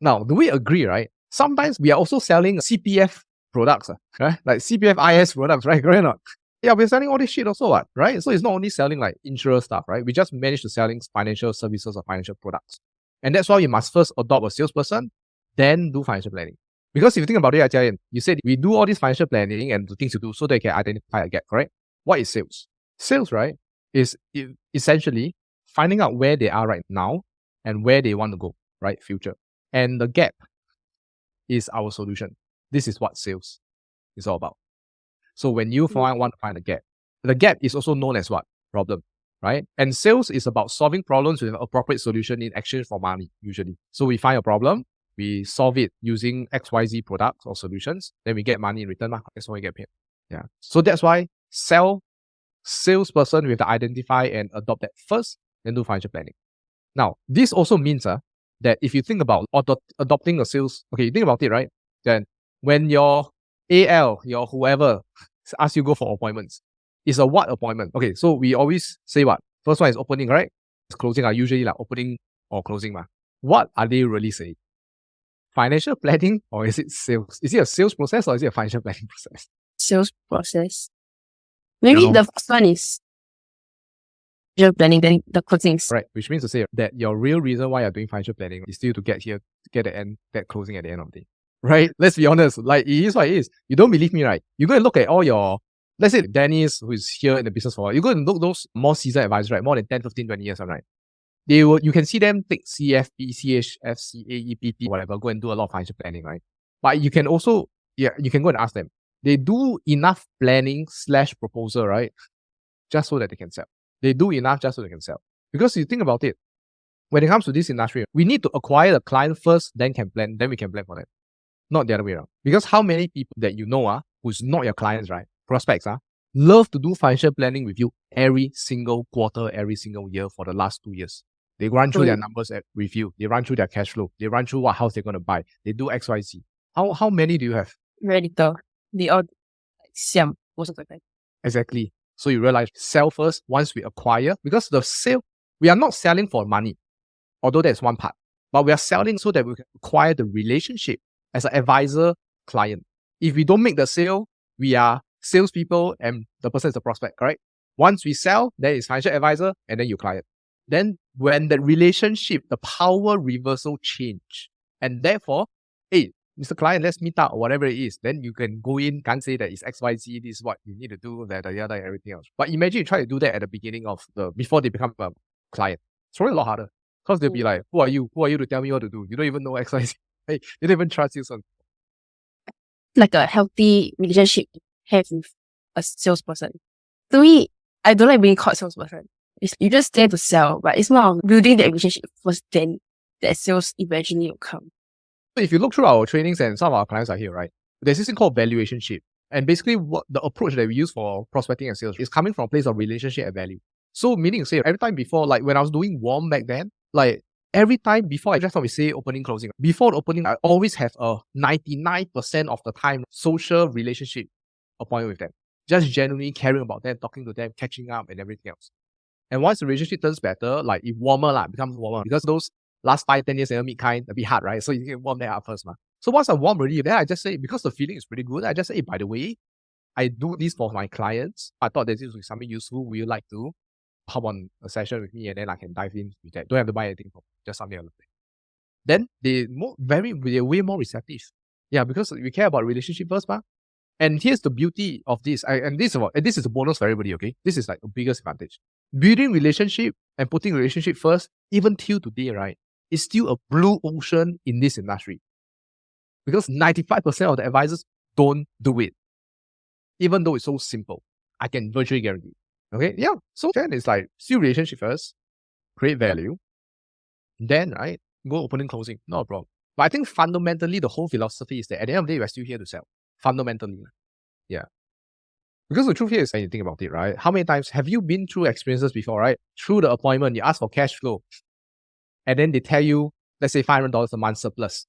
A: Now, do we agree, right? Sometimes we are also selling CPF products, right? Like CPF IS products, right? Correct or not? Yeah, we're selling all this shit also, right? So it's not only selling like insurance stuff, right? We just managed to selling financial services or financial products. And that's why you must first adopt a salesperson, then do financial planning. Because if you think about it, Jiayan, you said we do all this financial planning and the things you do so they can identify a gap, correct? What is sales? Sales, right, is essentially finding out where they are right now and where they want to go, right? Future. And the gap is our solution. This is what sales is all about. So when you want to find a gap, the gap is also known as what? Problem, right? And sales is about solving problems with an appropriate solution in exchange for money, usually. So we find a problem, we solve it using XYZ products or solutions, then we get money in return. That's why we get paid. Yeah. So that's why salesperson, we have to identify and adopt that first, then do financial planning. Now, this also means that if you think about adopting a sales, okay, you think about it, right? Then when your AL, your whoever asks you go for appointments, it's a what appointment? Okay, so we always say what? First one is opening, right? It's closing are usually like opening or closing. What are they really saying? Financial planning or is it sales? Is it a sales process or is it a financial planning process?
B: Sales process. Maybe the first one is financial planning, then the closing is
A: right, which means to say that your real reason why you're doing financial planning is still to get here, to get the end, that closing at the end of the day. Right? Let's be honest, like it is what it is. You don't believe me, right? You go and look at all your, let's say Dennis, who is here in the business for a while, you go and look those more seasoned advisors, right? More than 10, 15, 20 years, right? You can see them take CFP, CHF, CAEPP, whatever, go and do a lot of financial planning, right? But you can also, you can go and ask them. They do enough planning / proposal, right? Just so that they can sell. They do enough just so they can sell. Because you think about it, when it comes to this industry, we need to acquire the client first, then we can plan for them. Not the other way around. Because how many people that you know who's not your clients, right? Prospects love to do financial planning with you every single quarter, every single year for the last 2 years. They run through their numbers with you. They run through their cash flow. They run through what house they're going to buy. They do XYZ. How many do you have?
B: very little. They all siam most of the time.
A: Exactly. So you realize sell first once we acquire, because the sale, we are not selling for money, although that's one part, but we are selling so that we can acquire the relationship as an advisor client. If we don't make the sale, we are salespeople and the person is the prospect, correct? Once we sell, then it's financial advisor and then you client. Then when the relationship, the power reversal change, and therefore, hey, Mr. Client, let's meet up or whatever it is, then you can go in, can't say that it's XYZ, this is what you need to do, that, and everything else. But imagine you try to do that at the beginning of before they become a client. It's probably a lot harder. Because they'll be like, who are you? Who are you to tell me what to do? You don't even know XYZ. Hey, they don't even trust you. So
B: Like a healthy relationship to have with a salesperson. To me, I don't like being called salesperson. You just there to sell, but it's more of building the relationship first, then that sales eventually will come.
A: if you look through our trainings and some of our clients are here, right? There's this thing called valuationship. And basically what the approach that we use for prospecting and sales is coming from a place of relationship and value. So meaning to say, every time before, like when I was doing warm back then, like every time before, I just always say opening, closing. Before the opening, I always have a 99% of the time social relationship appointment with them. Just genuinely caring about them, talking to them, catching up and everything else. And once the relationship turns better, like it becomes warmer. Because those last 5-10 years never meet kind, a bit hard, right? So you can warm that up first. So once I warm already, then I just say, because the feeling is pretty good, I just say, hey, by the way, I do this for my clients. I thought that this was something useful. Would you like to hop on a session with me and then I can dive in with that? Don't have to buy anything from just something I love. Then they're way more receptive. Yeah, because we care about relationship first, And here's the beauty of this. This is a bonus for everybody, okay? This is like the biggest advantage. Building relationship and putting relationship first, even till today, right, is still a blue ocean in this industry. Because 95% of the advisors don't do it. Even though it's so simple, I can virtually guarantee. Okay, yeah. So then it's like still relationship first, create value, then right, go opening closing, no problem. But I think fundamentally the whole philosophy is that at the end of the day, we're still here to sell. Fundamentally. Yeah. Because the truth here is when you think about it, right? How many times have you been through experiences before, right? Through the appointment, you ask for cash flow, and then they tell you, let's say $500 a month surplus.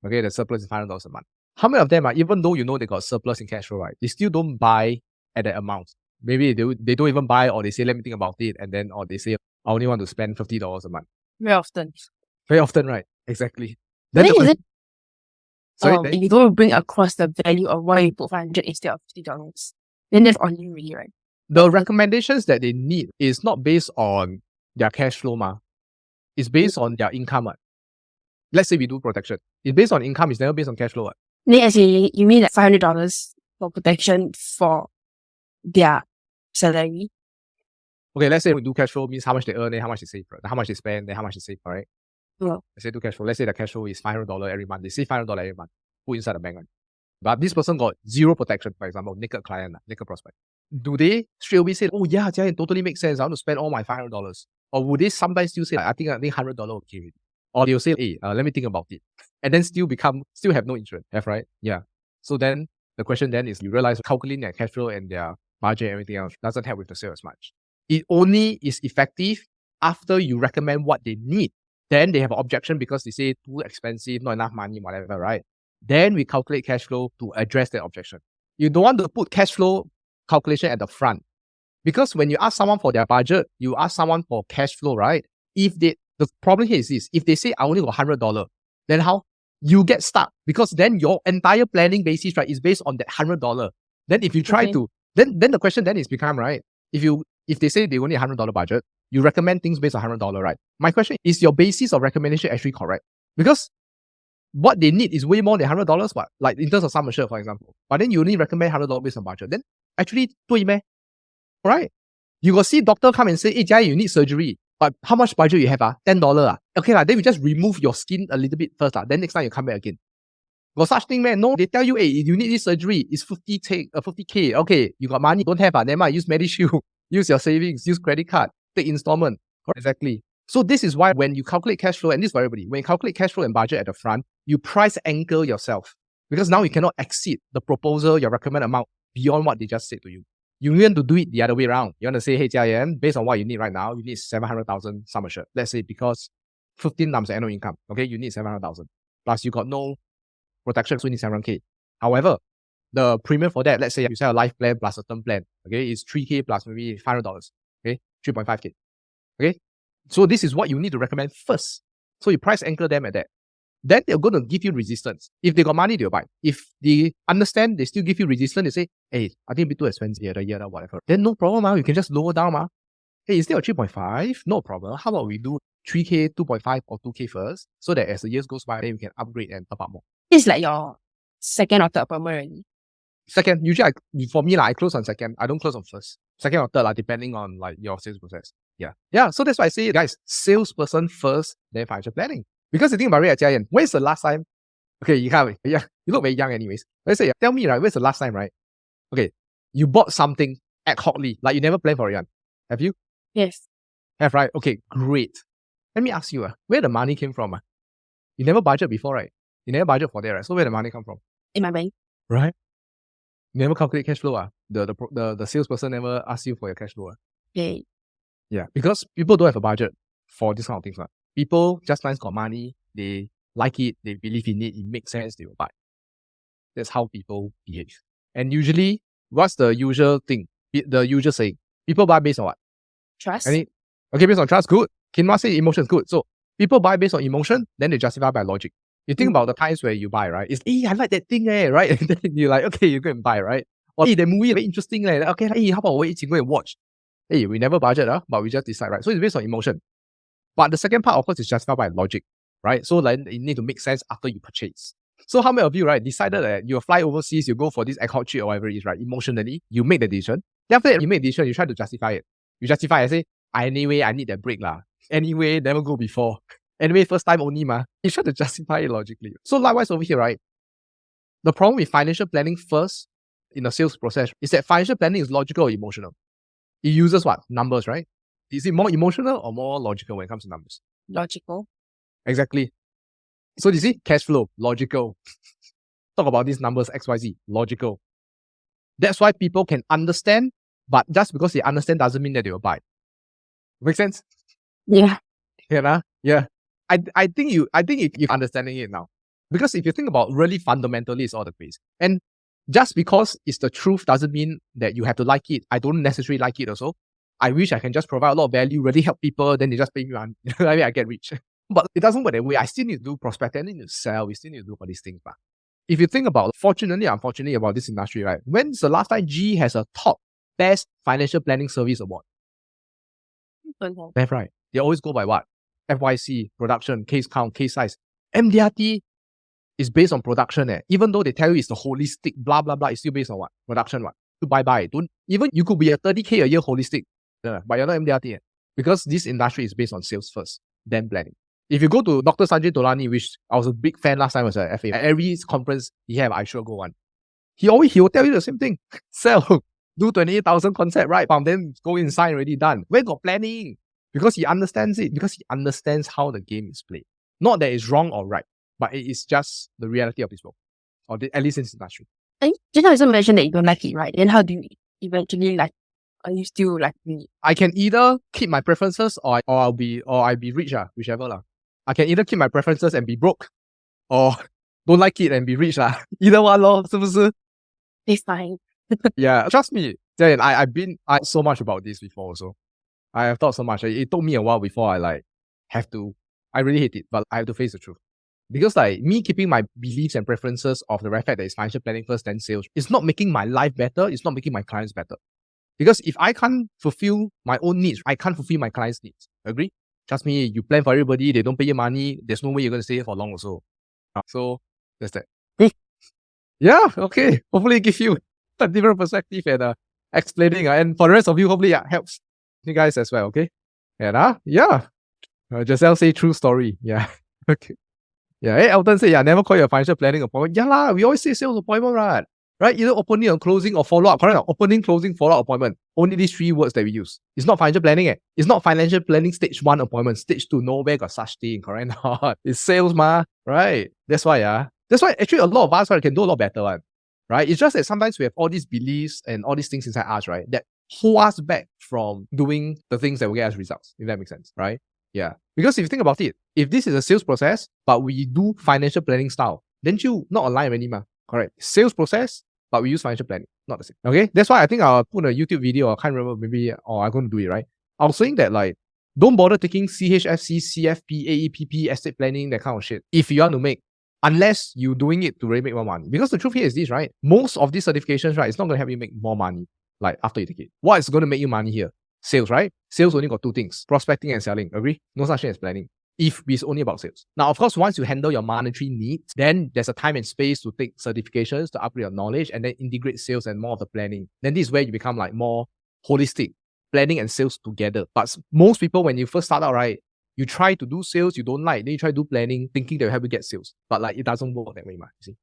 A: Okay, the surplus is $500 a month. How many of them are, even though you know they got surplus in cash flow, right? They still don't buy at that amount. Maybe they don't even buy, or they say, let me think about it, and then or they say, I only want to spend $50 a month.
B: Very often.
A: Very often, right? Exactly.
B: Then
A: Then
B: is it
A: sorry,
B: if you don't bring across the value of why you put 500 instead of $50, then that's on you really, right?
A: the recommendations that they need is not based on their cash flow, ma. It's based on their income. Let's say we do protection. It's based on income, it's never based on cash flow.
B: Then as you mean like $500 for protection for their salary?
A: Okay, let's say we do cash flow means how much they earn and how much they save, right? How much they spend and how much they save, right?
B: Yeah.
A: Let's say do cash flow. Let's say the cash flow is $500 every month. They save $500 every month, put inside the bank. Right? But this person got zero protection, for example, naked client, naked prospect. Do they straight away say, oh yeah, Jia, it totally makes sense. I want to spend all my $500. Or would they sometimes still say, I think $100 okay. Or they'll say, hey, let me think about it. And then still have no insurance. Have, right? Yeah. So then the question then is, you realize calculating their cash flow and their budget and everything else doesn't help with the sale as much. It only is effective after you recommend what they need. Then they have an objection because they say too expensive, not enough money, whatever, right? Then we calculate cash flow to address that objection. You don't want to put cash flow calculation at the front. Because when you ask someone for their budget, you ask someone for cash flow, right? The problem here is this: if they say I only got $100, then how? You get stuck, because then your entire planning basis, right, is based on that $100. Then if you try to, then the question then is become, right? If they say they only $100 budget, you recommend things based on $100, right? My question is your basis of recommendation actually correct? Because what they need is way more than $100, but like in terms of sum assured, for example. But then you only recommend $100 based on budget. Then actually, 对咩? Right? You got see doctor come and say, hey, Jai, you need surgery. But how much budget you have? $10. Okay, then we just remove your skin a little bit first. Then next time you come back again. Got such thing, man? No, they tell you, hey, you need this surgery. It's 50K. Okay, you got money, don't have. Never mind, use MediShield, use your savings, use credit card, take installment. Exactly. So this is why when you calculate cash flow, and this for everybody, when you calculate cash flow and budget at the front, you price anchor yourself. Because now you cannot exceed the proposal, your recommended amount beyond what they just said to you. You want to do it the other way around. You want to say, hey, Jia, based on what you need right now, you need 700,000 sum assured. Let's say because 15 times annual income, okay, you need 700,000. Plus you got no protection, so you need 700K. However, the premium for that, let's say you sell a life plan plus a term plan, okay, is 3K plus maybe $500, okay, 3.5K. Okay, so this is what you need to recommend first. So you price anchor them at that. Then they're going to give you resistance. If they got money, they'll buy. If they understand, they still give you resistance. They say, hey, I think a bit too expensive here, whatever. Then no problem, you can just lower down. Hey, instead of 3.5, no problem. How about we do 3K, 2.5 or 2K first, so that as the years goes by, then we can upgrade and top up more.
B: It's like your second or third appointment already.
A: Second, usually for me, I close on second. I don't close on first. Second or third, depending on your sales process. Yeah. So that's why I say, guys, salesperson first, then financial planning. Because the thing about it, Jia, when's the last time? Okay, you look very young anyways. Let's say, tell me, right, when's the last time, right? Okay, you bought something ad hocly, like you never planned for it. Have you?
B: Yes.
A: Have, right? Okay, great. Let me ask you, where the money came from? You never budget before, right? You never budget for that, right? So where the money come from?
B: In my bank.
A: Right? You never calculate cash flow. The salesperson never asks you for your cash flow.
B: Okay.
A: Yeah, because people don't have a budget for this kind of things. People just nice got money, they like it, they believe in it, it makes sense, they will buy. That's how people behave. And usually, what's the usual thing? The usual saying? People buy based on what?
B: Trust.
A: Okay, based on trust, good. Kinma say emotion is good. So people buy based on emotion, then they justify by logic. You think about the times where you buy, right? It's, hey, I like that thing, right? And then you're like, okay, you go and buy, right? Or, hey, the movie very interesting, okay, hey, how about we go and watch? Hey, we never budget, but we just decide, right? So it's based on emotion. But the second part, of course, is justified by logic, right? So like it need to make sense after you purchase. So how many of you, right, decided that you fly overseas, you go for this ad hoc trip or whatever it is, right? Emotionally, you make the decision. Then after that, you make the decision, you try to justify it. You justify it, say, anyway, I need that break lah. Anyway, never go before. Anyway, first time only ma. You try to justify it logically. So likewise over here, right? The problem with financial planning first in the sales process is that financial planning is logical or emotional. It uses what? Numbers, right? Is it more emotional or more logical when it comes to numbers?
B: Logical.
A: Exactly. So you see, cash flow, logical. Talk about these numbers, XYZ, logical. That's why people can understand, but just because they understand doesn't mean that they will buy. Make sense?
B: Yeah.
A: Yeah. I think you're understanding it now. Because if you think about really fundamentally, it's all the case. And just because it's the truth doesn't mean that you have to like it. I don't necessarily like it also. I wish I can just provide a lot of value, really help people, then they just pay me money. I mean, I get rich. But it doesn't work that way. I still need to do prospecting, I need to sell, we still need to do all these things. But if you think about, fortunately, unfortunately, about this industry, right? When's the last time GE has a top best financial planning service award?
B: Don't know.
A: Left, right. They always go by what? FYC, production, case count, case size. MDRT is based on production. Even though they tell you it's the holistic, blah, blah, blah, it's still based on what? Production, what? To bye. Don't, even you could be a 30K a year holistic, but you're not MDRT. Because this industry is based on sales first, then planning. If you go to Dr. Sanjay Tolani, which I was a big fan last time, was at FA. At every conference he have, I sure go one. He will tell you the same thing. Sell, do 28,000 concept, right? Then go inside, already done. Where got planning? Because he understands it. Because he understands how the game is played. Not that it's wrong or right, but it is just the reality of this world, or at least in this industry.
B: And just now you also mentioned that you don't like it, right? Then how do you eventually like? Are you still like me?
A: I can either keep my preferences or I'll be rich, whichever lah. I can either keep my preferences and be broke, or don't like it and be rich lah. Either one lor, 是不是?
B: It's fine.
A: Yeah, trust me. Then I so much about this before also. I have thought so much. It took me a while before I really hate it, but I have to face the truth. Because me keeping my beliefs and preferences of the very fact that it's financial planning first, then sales, it's not making my life better. It's not making my clients better. Because if I can't fulfill my own needs, I can't fulfill my clients' needs. Agree? Trust me, you plan for everybody, they don't pay you money, there's no way you're going to stay here for long also. So, that's that. Yeah, okay. Hopefully it gives you a different perspective and explaining. And for the rest of you, hopefully it helps you guys as well, okay? And yeah. Giselle say true story. Yeah. Okay. Yeah. Hey, Elton say, yeah, never call your financial planning appointment. Yeah lah, we always say sales appointment, right? Right? Either opening or closing or follow-up. Correct? Opening, closing, follow-up appointment. Only these 3 words that we use. It's not financial planning. It's not financial planning stage 1 appointment. Stage 2, nowhere got such thing. Correct? It's sales, ma. Right? That's why, That's why actually a lot of us can do a lot better one. Right? It's just that sometimes we have all these beliefs and all these things inside us, right? That hold us back from doing the things that will get us results. If that makes sense. Right? Yeah. Because if you think about it, if this is a sales process, but we do financial planning style, then you not align already, ma. Correct. Sales process, but we use financial planning. Not the same. Okay? That's why I think I'll put a YouTube video, I can't remember, maybe, or I'm going to do it, right? I was saying that don't bother taking CHFC, CFP, AEPP, estate planning, that kind of shit, if you want to make, unless you're doing it to really make more money. Because the truth here is this, right? Most of these certifications, right, it's not going to help you make more money, after you take it. What is going to make you money here? Sales, right? Sales only got 2 things, prospecting and selling. Agree? No such thing as planning. If it's only about sales. Now, of course, once you handle your monetary needs, then there's a time and space to take certifications to upgrade your knowledge and then integrate sales and more of the planning. Then this is where you become more holistic, planning and sales together. But most people, when you first start out, right, you try to do sales, you don't like, then you try to do planning, thinking that will help you get sales. But it doesn't work that way, you see.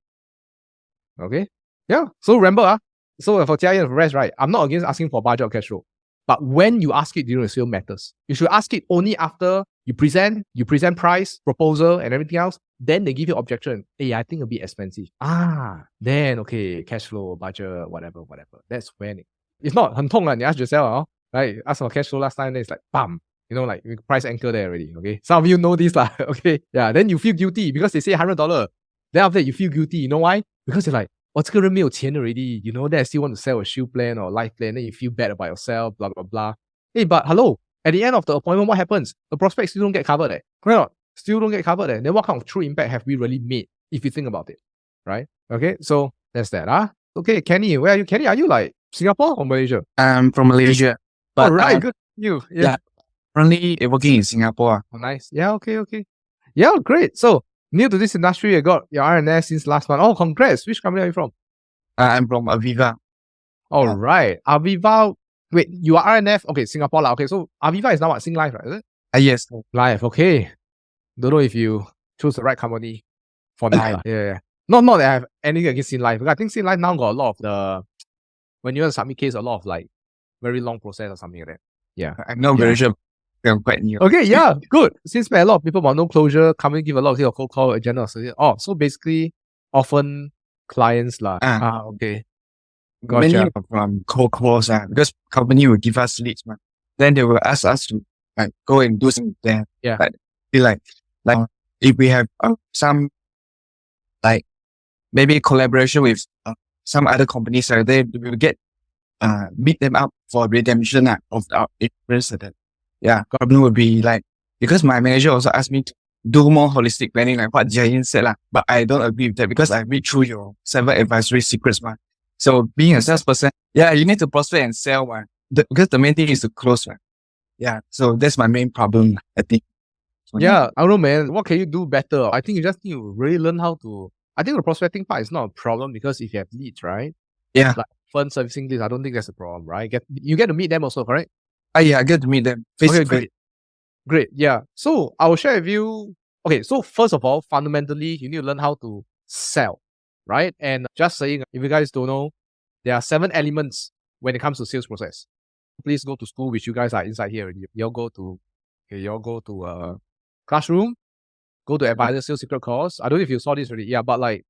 A: Okay? Yeah. So remember, so for Jia and for rest, right, I'm not against asking for budget or cash flow. But when you ask it during the sale matters. You should ask it only after you present price, proposal, and everything else. Then they give you objection. Hey, I think it'll be expensive. Then okay, cash flow, budget, whatever. That's when it's not 很痛 you ask yourself, right? Ask for cash flow last time, then it's bam. You price anchor there already. Okay. Some of you know this lah. Okay. Yeah. Then you feel guilty because they say $100. Then after that you feel guilty. You know why? Because you're this guy没有钱 already, then I still want to sell a shield plan or life plan, then you feel bad about yourself, blah, blah, blah. Hey, but hello, at the end of the appointment, what happens? The prospects still don't get covered. Correct? Still don't get covered. Then what kind of true impact have we really made if you think about it? Right? Okay, so that's that. Okay, Kenny, where are you? Kenny, are you Singapore or Malaysia?
D: I'm from Malaysia. But,
A: right, good. You.
D: Yeah. Currently working in Singapore.
A: Oh, nice. Yeah, okay. Yeah, great. So, new to this industry, you got your RNS since last month. Oh, congrats. Which company are you from?
D: I'm from Aviva.
A: All right. Aviva. Wait, you are RNF. Okay, Singapore. Okay, so Aviva is now what? Singlife, right? Is it?
D: Yes.
A: Life. Okay. Don't know if you choose the right company for now. Yeah. Not that I have anything against Singlife. Because I think Singlife now got a lot of when you want to submit case, a lot of very long process or something like that. Yeah.
D: I'm not very sure. I'm quite new.
A: Okay, yeah, good. Since met a lot of people about no closure, come and give a lot of cold call agenda. So basically, often clients lah. Okay.
D: Many
A: Gotcha.
D: from cold calls, because company will give us leads, man. Then they will ask us to like go and do something there.
A: Yeah.
D: Like, be like if we have some like maybe collaboration with some other companies, they will get meet them up for redemption of our experience. Yeah, problem would be like, because my manager also asked me to do more holistic planning, like what Jayan said lah. But I don't agree with that because I read through your 7 advisory secrets, man. So being a salesperson, you need to prospect and sell, man. Because the main thing is to close, man. Yeah, so that's my main problem, I think. So,
A: Yeah, I don't know, man. What can you do better? I think you just need to really learn how to. I think the prospecting part is not a problem because if you have leads, right?
D: Yeah.
A: Like fund servicing leads, I don't think that's a problem, right? You get to meet them also, correct?
D: Yeah, I get to meet them face to face.
A: Great. Yeah. So I will share with you. Okay. So first of all, fundamentally, you need to learn how to sell, right? And just saying, if you guys don't know, there are 7 elements when it comes to sales process. Please go to school, which you guys are inside here already. You'll go to classroom, go to advisor sales secret course. I don't know if you saw this already. Yeah, but like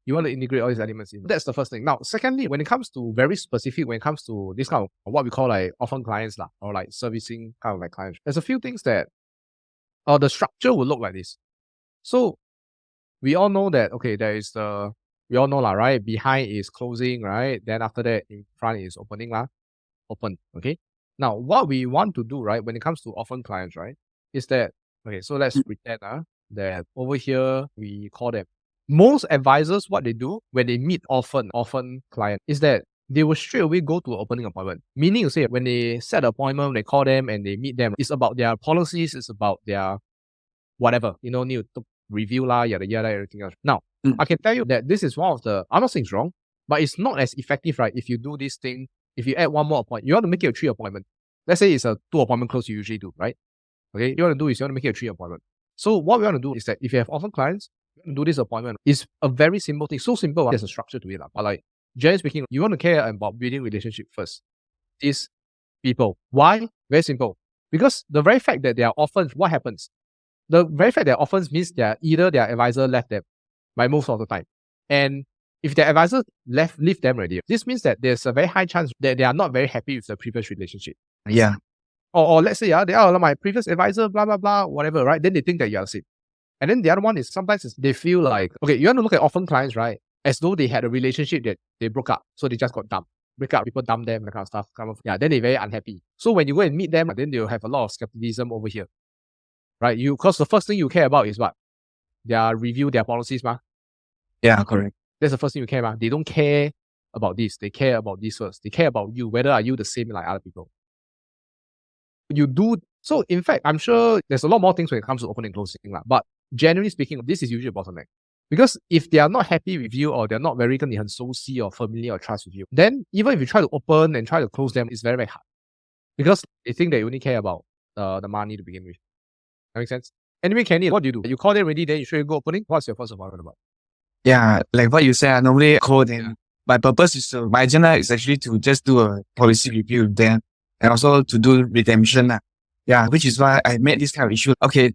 A: you want to integrate all these elements in. That's the first thing. Now, secondly, when it comes to very specific, when it comes to this kind of what we call like orphan clients lah, or like servicing kind of like clients, there's a few things that the structure will look like this. So we all know that, okay, we all know lah, right? Behind is closing, right? Then after that, in front is opening lah. Open, okay? Now, what we want to do, right, when it comes to orphan clients, right, is that, okay, so let's pretend that over here, we call them. Most advisors, what they do when they meet orphan client is that they will straight away go to an opening appointment. Meaning to say, when they set an appointment, they call them and they meet them, it's about their policies, it's about their whatever, need to review lah, yada yada, everything else. Now, I can tell you that this is one of the, I'm not saying it's wrong, but it's not as effective, right? If you do this thing, if you add one more appointment, you want to make it a 3 appointment. Let's say it's a 2 appointment close you usually do, right? Okay, you want to do is you want to make it a 3 appointment. So what we want to do is that if you have orphan clients, you want to do this appointment. It's a very simple thing. So simple, there's a structure to it. But like, generally speaking, you want to care about building relationship first. These people. Why? Very simple. Because the very fact that they are orphans, what happens? The very fact they're orphans means either their advisor left them by most of the time. And if their advisor leave them already, this means that there's a very high chance that they are not very happy with the previous relationship.
D: Yeah.
A: Or let's say, they are my previous advisor, blah, blah, blah, whatever, right? Then they think that you are the same. And then the other one is sometimes they feel like, okay, you want to look at orphan clients, right? As though they had a relationship that they broke up. So they just got dumped. Break up, people dump them, that kind of stuff. Then they're very unhappy. So when you go and meet them, then they'll have a lot of skepticism over here. Right? Because the first thing you care about is what? Review their policies, ma.
D: Yeah, correct.
A: That's the first thing you care about. They don't care about this. They care about this first. They care about you. Whether are you the same like other people? You do. So in fact, I'm sure there's a lot more things when it comes to opening and closing. But generally speaking, this is usually a bottleneck. Because if they are not happy with you or they're not very associated or familiar or trust with you, then even if you try to open and try to close them, it's very, very hard. Because they think that you only care about the money to begin with. That makes sense? Anyway, Kenny, what do? You call them ready, then you should go opening? What's your first appointment about?
D: Yeah, like what you said, I normally call them. My purpose is my agenda is actually to just do a policy review with them and also to do redemption. Yeah, which is why I made this kind of issue. Okay,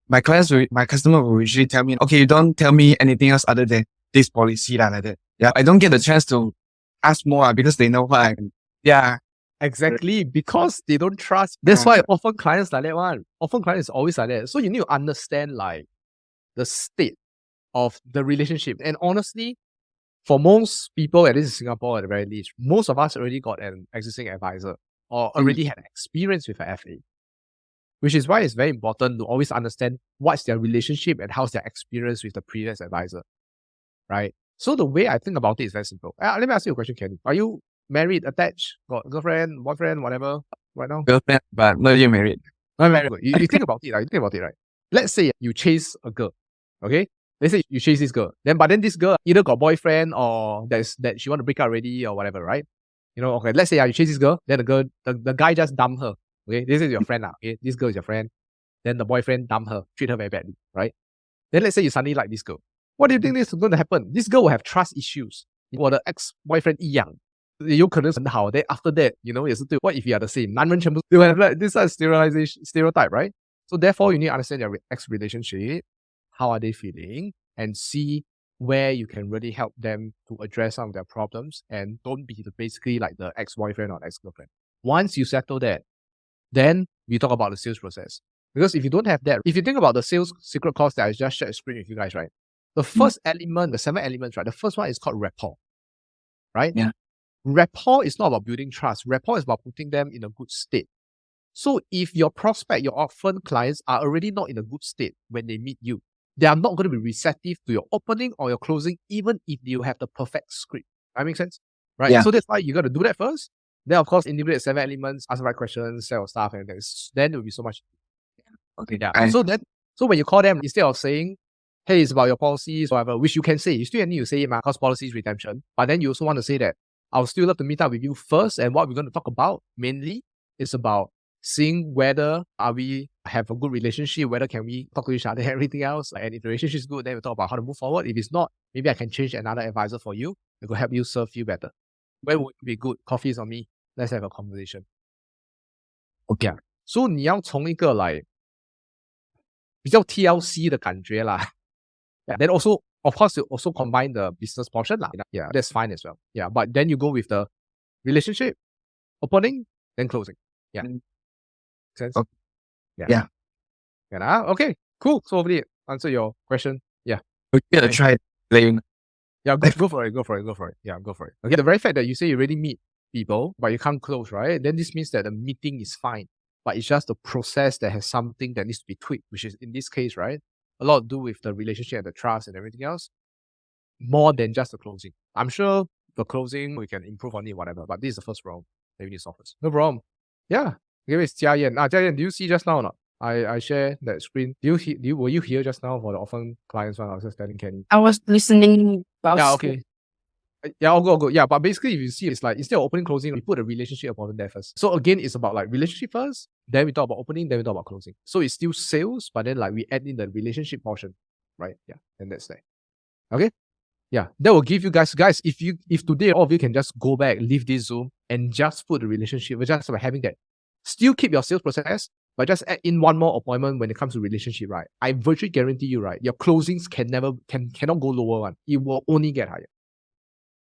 D: my customer will usually tell me, okay, you don't tell me anything else other than this policy like that. Yeah, I don't get the chance to ask more because they know what I'm. Yeah.
A: Exactly, because they don't trust. That's why orphan clients like that one. Orphan clients is always like that. So you need to understand like the state of the relationship. And honestly, for most people, at least in Singapore at the very least, most of us already got an existing advisor or already had experience with an FA. Which is why it's very important to always understand what's their relationship and how's their experience with the previous advisor. Right? So the way I think about it is very simple. Let me ask you a question, Kenny. Are you married, attached, got girlfriend, boyfriend, whatever, right now?
D: Girlfriend, but not yet married.
A: Not married. You think about it, right? You think about it, right? Let's say you chase a girl, okay? Let's say you chase this girl. But then this girl either got boyfriend or that she want to break up already or whatever, right? Okay, let's say you chase this girl, then the guy just dump her. Okay, this is your friend now. Okay, this girl is your friend. Then the boyfriend dump her, treat her very badly, right? Then let's say you suddenly like this girl. What do you think is going to happen? This girl will have trust issues. Or the ex-boyfriend 一样.有可能很好 then after that, you know, 也是对 what if you are the same? 男人全部 you have like this stereotype, right? So therefore, you need to understand your ex relationship, how are they feeling, and see where you can really help them to address some of their problems, and don't be basically like the ex-boyfriend or ex-girlfriend. Once you settle that, then we talk about the sales process. Because if you don't have that, if you think about the sales secret course that I just shared screen with you guys, right? The first element, the 7 elements, right? The first one is called rapport, right?
D: Yeah.
A: Rapport is not about building trust. Rapport is about putting them in a good state. So if your prospect, your orphan clients are already not in a good state when they meet you, they are not going to be receptive to your opening or your closing, even if you have the perfect script. That makes sense? Right?
D: Yeah.
A: So that's why you got to do that first. Then, of course, integrate 7 elements, ask the right questions, sell stuff, and then it will be so much.
D: Okay.
A: Yeah. So when you call them, instead of saying, hey, it's about your policies, whatever, which you can say, you still need to say it, because policies redemption. But then you also want to say that I would still love to meet up with you first. And what we're going to talk about mainly is about seeing whether we have a good relationship, whether can we talk to each other and everything else. And if the relationship is good, then we'll talk about how to move forward. If it's not, maybe I can change another advisor for you. It will help you serve you better. When would it be good? Coffee is on me. Let's have a conversation.
D: Okay.
A: So 你要从一个来比较 TLC 的感觉啦。Yeah. Then also, of course, you also combine the business portion lah. Yeah, that's fine as well. Yeah, but then you go with the relationship, opening, then closing. Yeah. Sense?
D: Okay.
A: Yeah. Okay, cool. So hopefully answer your question. Yeah.
D: We're gonna try playing.
A: Yeah, go for it. Yeah, go for it. Okay, the very fact that you say you already meet people, but you can't close, right? Then this means that the meeting is fine, but it's just the process that has something that needs to be tweaked, which is in this case, right? A lot to do with the relationship and the trust and everything else, more than just the closing. I'm sure the closing we can improve on it, whatever. But this is the first round that we need to solve first. No problem. Yeah. Okay, it's Jia Yan. Jia Yan, do you see just now or not? I share that screen. Were you here just now for the orphan clients one? I was just telling Kenny.
B: I was listening.
A: Yeah, okay. Yeah, I'll go. Yeah, but basically, if you see, it's like instead of opening, closing, we put a relationship upon there first. So again, it's about like relationship first, then we talk about opening, then we talk about closing. So it's still sales, but then like we add in the relationship portion, right? Yeah, and that's there. Okay. Yeah, that will give you guys, if today all of you can just go back, leave this Zoom, and just put the relationship, just by having that, still keep your sales process, but just add in one more appointment when it comes to relationship, right? I virtually guarantee you, right, your closings cannot go lower one. It will only get higher.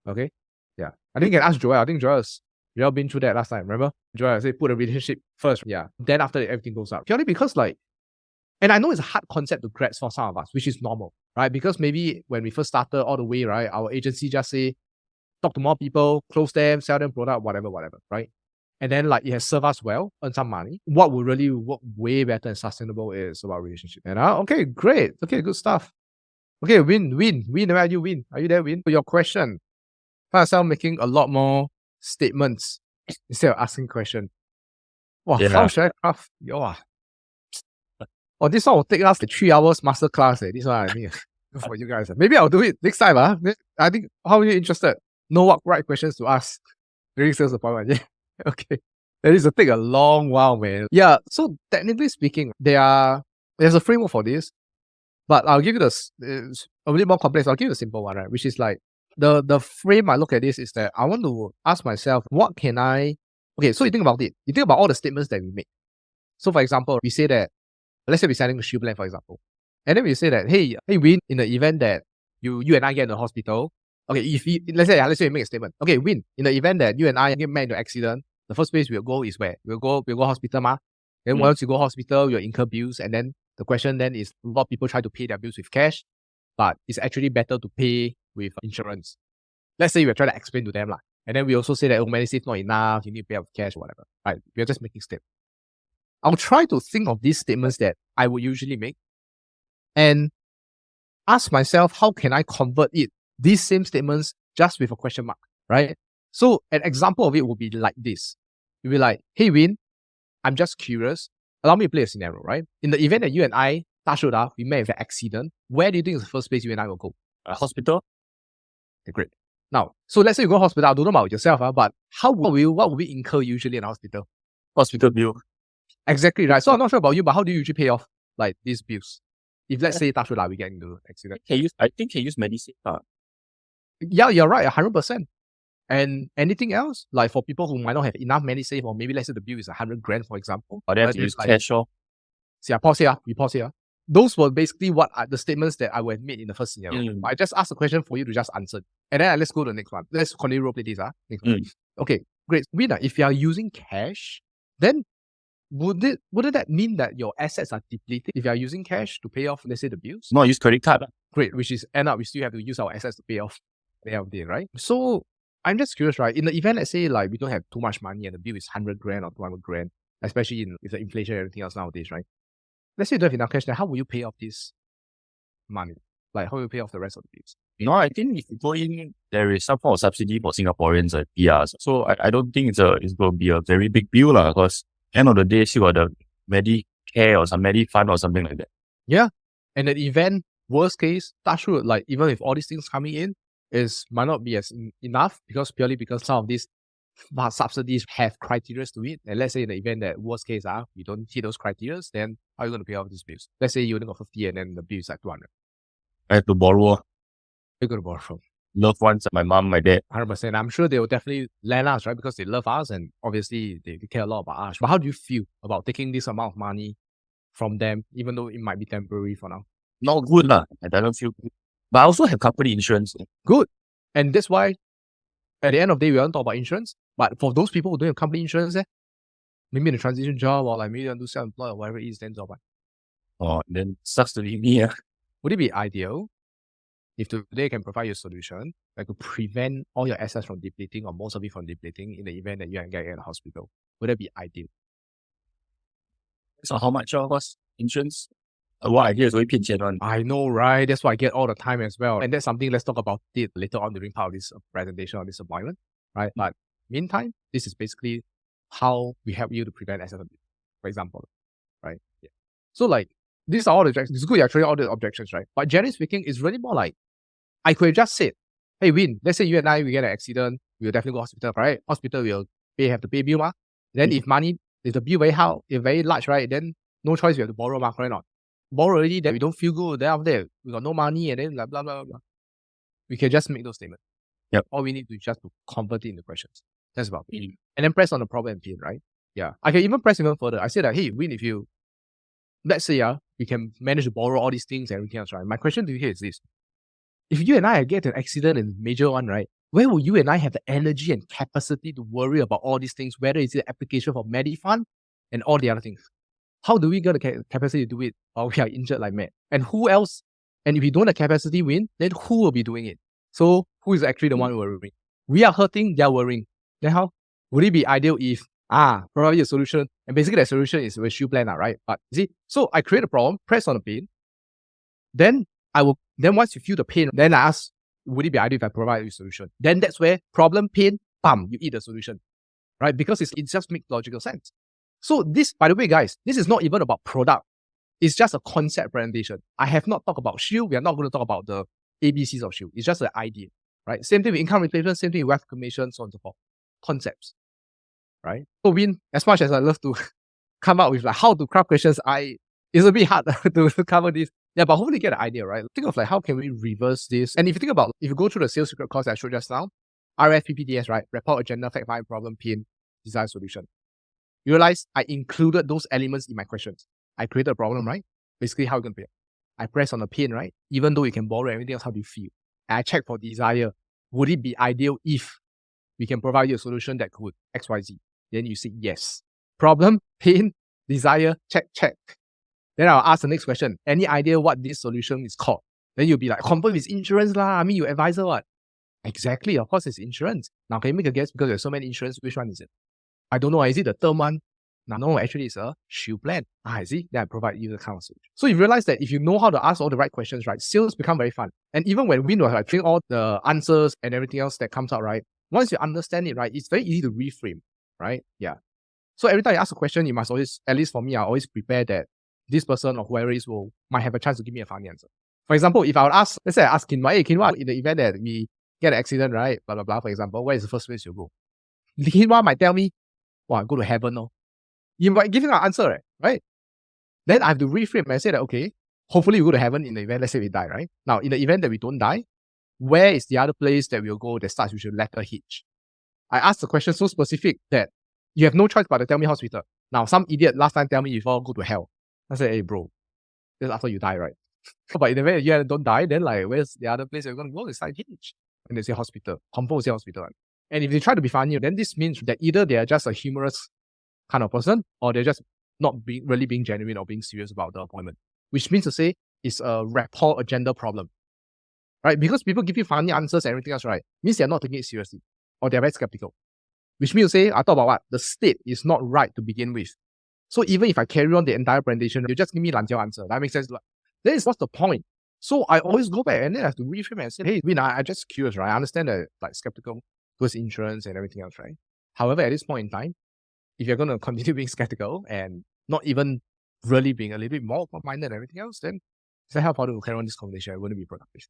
A: Okay? Yeah. I think you can ask Joel. I think Joel's been through that last time. Remember? Joel said put a relationship first. Yeah. Then after that, everything goes up. Purely because and I know it's a hard concept to grasp for some of us, which is normal, right? Because maybe when we first started all the way, right, our agency just say, talk to more people, close them, sell them product, whatever, right? And then it has served us well, earn some money. What will really work way better and sustainable is about relationship. And okay, great. Okay, good stuff. Okay, Win, where are you, Win? Are you there, Win? For your question, find yourself making a lot more statements instead of asking questions. Wow,
C: Yeah.
A: how should I craft? Oh, this one will take us 3 hours master class. This one I think good for you guys. Maybe I'll do it next time. I think, how are you interested? Know what right questions to ask during sales appointment. Yeah. Okay. That is to take a long while, man. Yeah. So technically speaking, there's a framework for this, but I'll give you it's a bit more complex. I'll give you the simple one, right? Which is like the frame I look at this is that I want to ask myself, what can okay, so you think about it. You think about all the statements that we make. So for example, we say that, let's say we're selling a shield plan, for example. And then we say that, hey, Win, in the event that you and I get in the hospital, okay, let's say you make a statement. Okay, Win, in the event that you and I get met in an accident, the first place we'll go is where? We'll go hospital, ma. Then once you go hospital, you'll incur bills, and then the question then is, a lot of people try to pay their bills with cash, but it's actually better to pay with insurance. Let's say we're trying to explain to them, and then we also say that, MediSave not enough, you need to pay with cash or whatever, right? We're just making steps. I'll try to think of these statements that I would usually make and ask myself, how can I convert these same statements just with a question mark, right? So an example of it would be like this. You'll be like, hey, Win, I'm just curious. Allow me to play a scenario, right? In the event that you and I, we met with an accident, where do you think is the first place you and I will go?
C: Hospital?
A: Okay, great. Now, so let's say you go to hospital. I don't know about yourself, but what will we incur usually in a hospital?
C: Hospital bill.
A: Exactly, right. So I'm not sure about you, but how do you usually pay off these bills? If let's say we get into accident.
C: I think can use MediSave.
A: Yeah, you're right, 100%. And anything else, like for people who might not have enough MediSave, or maybe let's say the bill is 100 grand, for example.
C: Or they have
A: right,
C: to
A: then
C: use
A: like,
C: cash or
A: see, I pause here. We pause here. Those were basically what are the statements that I would have made in the first scenario.
C: Mm.
A: But I just asked a question for you to just answer. And then let's go to the next one. Let's continue role play this. Next one. Okay, great. Wina, if you are using cash, then wouldn't that mean that your assets are depleted if you are using cash to pay off, let's say, the bills?
C: not use credit card.
A: Great, which is end up we still have to use our assets to pay off at the end of the day, right? So I'm just curious, right? In the event, let's say like we don't have too much money and the bill is 100 grand or 200 grand, especially with the inflation and everything else nowadays, right? Let's say you don't have enough cash, then how will you pay off this money? Like how will you pay off the rest of the bills?
E: I think if you go in, there is some form of subsidy for Singaporeans and PRs. So I don't think it's going to be a very big bill because end of the day, you got the Medicare or some Medifund or something like that.
A: Yeah. And the event, worst case, touch wood, like even if all these things coming in, might not be as enough because some of these subsidies have criteria to it. And let's say in the event that worst case, we don't hit those criteria, then how are you going to pay off these bills? Let's say you only got 50 and then the bill is like 200.
E: I have to borrow
A: You're going to borrow from
E: loved ones, my mom, my dad.
A: 100%. I'm sure they will definitely lend us, right? Because they love us and obviously they care a lot about us. But how do you feel about taking this amount of money from them, even though it might be temporary for now?
E: Not good lah. I don't feel good. But I also have company insurance.
A: Good. And that's why at the end of the day, we don't talk about insurance. But for those people who don't have company insurance, maybe in a transition job or like maybe they want to do self-employed or whatever it is, then what?
E: Oh, then sucks to be me.
A: Would it be ideal if today can provide you a solution that could prevent all your assets from depleting or most of it from depleting in the event that you can get in the hospital? Would that be ideal?
E: So how much of course insurance? What I hear is very 骗钱 one.
A: I know, right? That's what I get all the time as well. And that's something, let's talk about it later on during part of this presentation or this appointment, right? But meantime, this is basically how we help you to prevent asset abuse, for example, right? Yeah. So like, these are all the objections. It's good actually all the objections, right? But generally speaking, it's really more like, I could have just said, hey, Win, let's say you and I, we get an accident, we'll definitely go hospital, right? Hospital will have to pay bill, ma. Then if the bill very large, right? Then no choice, we have to borrow, ma, correct or not? Borrow already, then we don't feel good. Then after that, we got no money, and then blah, blah, blah, blah. We can just make those statements.
E: Yep.
A: All we need to just to convert it into questions. That's about it. And then press on the problem and pin, right? Yeah. I can even press even further. I say that, hey, Win, let's say, we can manage to borrow all these things and everything else, right? My question to you here is this. If you and I get an accident and major one, right? Where will you and I have the energy and capacity to worry about all these things, whether it's the application for Medifund and all the other things? How do we get the capacity to do it while we are injured like mad? And who else? And if we don't have capacity win, then who will be doing it? So who is actually the one worrying? We are hurting, they are worrying. Then how? Would it be ideal if probably a solution, and basically the solution is a shield plan, right? But see, so I create a problem, press on the pain. Then once you feel the pain, then I ask, would it be ideal if I provide you a solution? Then that's where problem, pain, you eat the solution, right? Because it just makes logical sense. So this, by the way, guys, this is not even about product. It's just a concept presentation. I have not talked about Shield. We are not going to talk about the ABCs of Shield. It's just an idea, right? Same thing with income replacement, same thing with wealth accumulation, so on and so forth. Concepts, right? So Win, as much as I love to come up with like how to craft questions, it's a bit hard to cover this. Yeah, but hopefully you get an idea, right? Think of like how can we reverse this? And if you think about, if you go through the sales secret course I showed just now, RFPPDS, right? Report, agenda, fact find, problem, pin, design, solution. You realize I included those elements in my questions. I created a problem, right? Basically, how you going to pay? I press on the pin, right? Even though you can borrow everything else, how do you feel? And I check for desire. Would it be ideal if we can provide you a solution that could XYZ? Then you say yes. Problem, pin, desire, check. Then I'll ask the next question. Any idea what this solution is called? Then you'll be like, confirm it's insurance lah. I mean, your advisor what? Exactly, of course it's insurance. Now, can you make a guess? Because there's so many insurance, which one is it? I don't know. Is it the term one? No, actually it's a shield plan. I see. Then I provide you the kind of solution. So you realize that if you know how to ask all the right questions, right, sales become very fun. And even when we know like doing all the answers and everything else that comes out, right, once you understand it, right, it's very easy to reframe, right? Yeah. So every time you ask a question, you must always, at least for me, I always prepare that this person or whoever it is might have a chance to give me a funny answer. For example, if I would ask, let's say I ask Kinwa, hey, Kinwa, in the event that we get an accident, right, blah, blah, blah, for example, where is the first place you go? Kinwa might tell me, well, I go to heaven, no? You might give him an answer, right? Then I have to reframe and say that, okay, hopefully we go to heaven in the event, let's say we die, right? Now, in the event that we don't die, where is the other place that we'll go that starts with a letter H? I asked the question so specific that you have no choice but to tell me hospital. Now, some idiot last time tell me before go to hell. I said, hey, bro, this is after you die, right? But in the event you don't die, then like, where's the other place you're going to go? It's like H. And they say hospital. Confirm say hospital. Right? And if they try to be funny, then this means that either they are just a humorous kind of person or they're just not really being genuine or being serious about the appointment. Which means to say it's a rapport agenda problem. Right? Because people give you funny answers and everything else, right? Means they're not taking it seriously. Or they're very skeptical. Which means to say, I thought about what? The state is not right to begin with. So even if I carry on the entire presentation, you just give me lanjiao answer. That makes sense. Then is what's the point? So I always go back and then I have to reframe and say, hey, Win, I'm just curious, right? I understand that like skeptical towards insurance and everything else, right? However, at this point in time, if you're going to continue being skeptical and not even really being a little bit more open-minded and everything else, then is that how to carry on this conversation? It wouldn't be productive.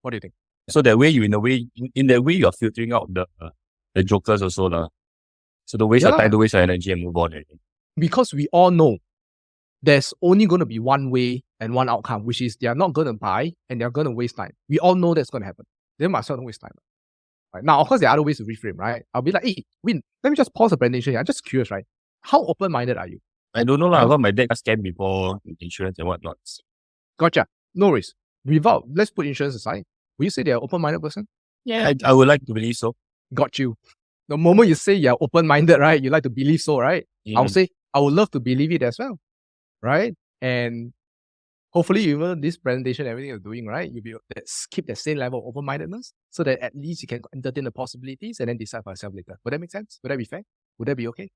A: What do you think?
E: So that way, in that way, you're filtering out the jokers also lah. So don't waste your time, don't waste your energy, and move on.
A: Because we all know there's only going to be one way and one outcome, which is they are not going to buy and they're going to waste time. We all know that's going to happen. They might as well don't waste time. Right? Now, of course, there are other ways to reframe, right? I'll be like, hey, Win, let me just pause the presentation here. I'm just curious, right? How open-minded are you?
E: I don't know lah. My dad got scammed before with insurance and whatnot.
A: Gotcha. No worries. Let's put insurance aside. Will you say they're an open-minded person?
E: Yeah, I would like to believe so.
A: Got you. The moment you say you're open-minded, right? You like to believe so, right? I'll say, I would love to believe it as well, right? And hopefully, even this presentation, everything you're doing, right? You'll be able to keep that same level of open-mindedness so that at least you can entertain the possibilities and then decide for yourself later. Would that make sense? Would that be fair? Would that be okay?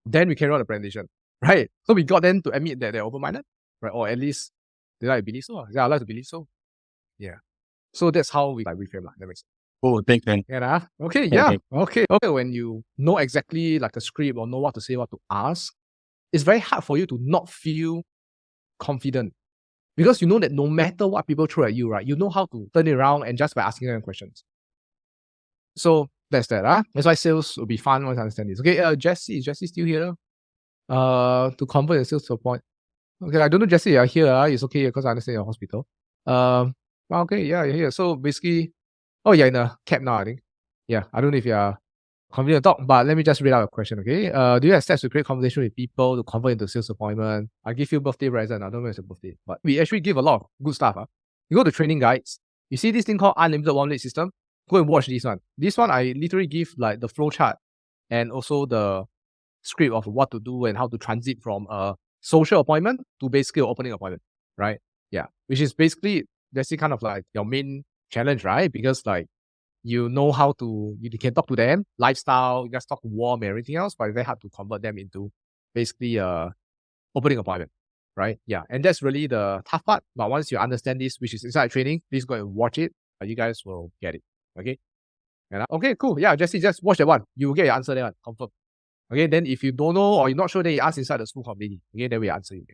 A: Then we carry on the presentation, right? So we got them to admit that they're open-minded, right? Or at least they like to believe so. Yeah, I like to believe so. Yeah. So that's how we like reframe. That makes sense.
E: Oh, thanks, man.
A: Yeah. Okay. Yeah. Okay. When you know exactly like a script or know what to say, what to ask, it's very hard for you to not feel confident because you know that no matter what people throw at you, right, you know how to turn it around and just by asking them questions. So that's that. That's why sales will be fun once I understand this. Okay. Is Jessie still here? To convert your sales to a point. Okay. I don't know, Jessie, you're here. It's okay because I understand you're hospital. Okay. Yeah, you're here. So basically, oh, you're in a cab now, I think. Yeah, I don't know if you're confident to talk, but let me just read out a question, okay? Do you have steps to create conversation with people to convert into sales appointment? I give you birthday present. I don't know if it's a birthday, but we actually give a lot of good stuff. You go to training guides. You see this thing called Unlimited One Lead System? Go and watch this one. This one, I literally give like the flow chart and also the script of what to do and how to transit from a social appointment to basically an opening appointment, right? Yeah, which is basically, that's kind of like your main challenge, right? Because like you know how to, you can talk to them, lifestyle, you just talk warm and everything else, but it's very hard to convert them into basically opening appointment, right? Yeah, and that's really the tough part. But once you understand this, which is inside training, please go and watch it. You guys will get it. Okay. And okay, cool. Yeah, Jesse, just watch that one. You will get your answer there. Confirm. Okay. Then if you don't know or you're not sure, then you ask inside the school community. Okay, then we answer you.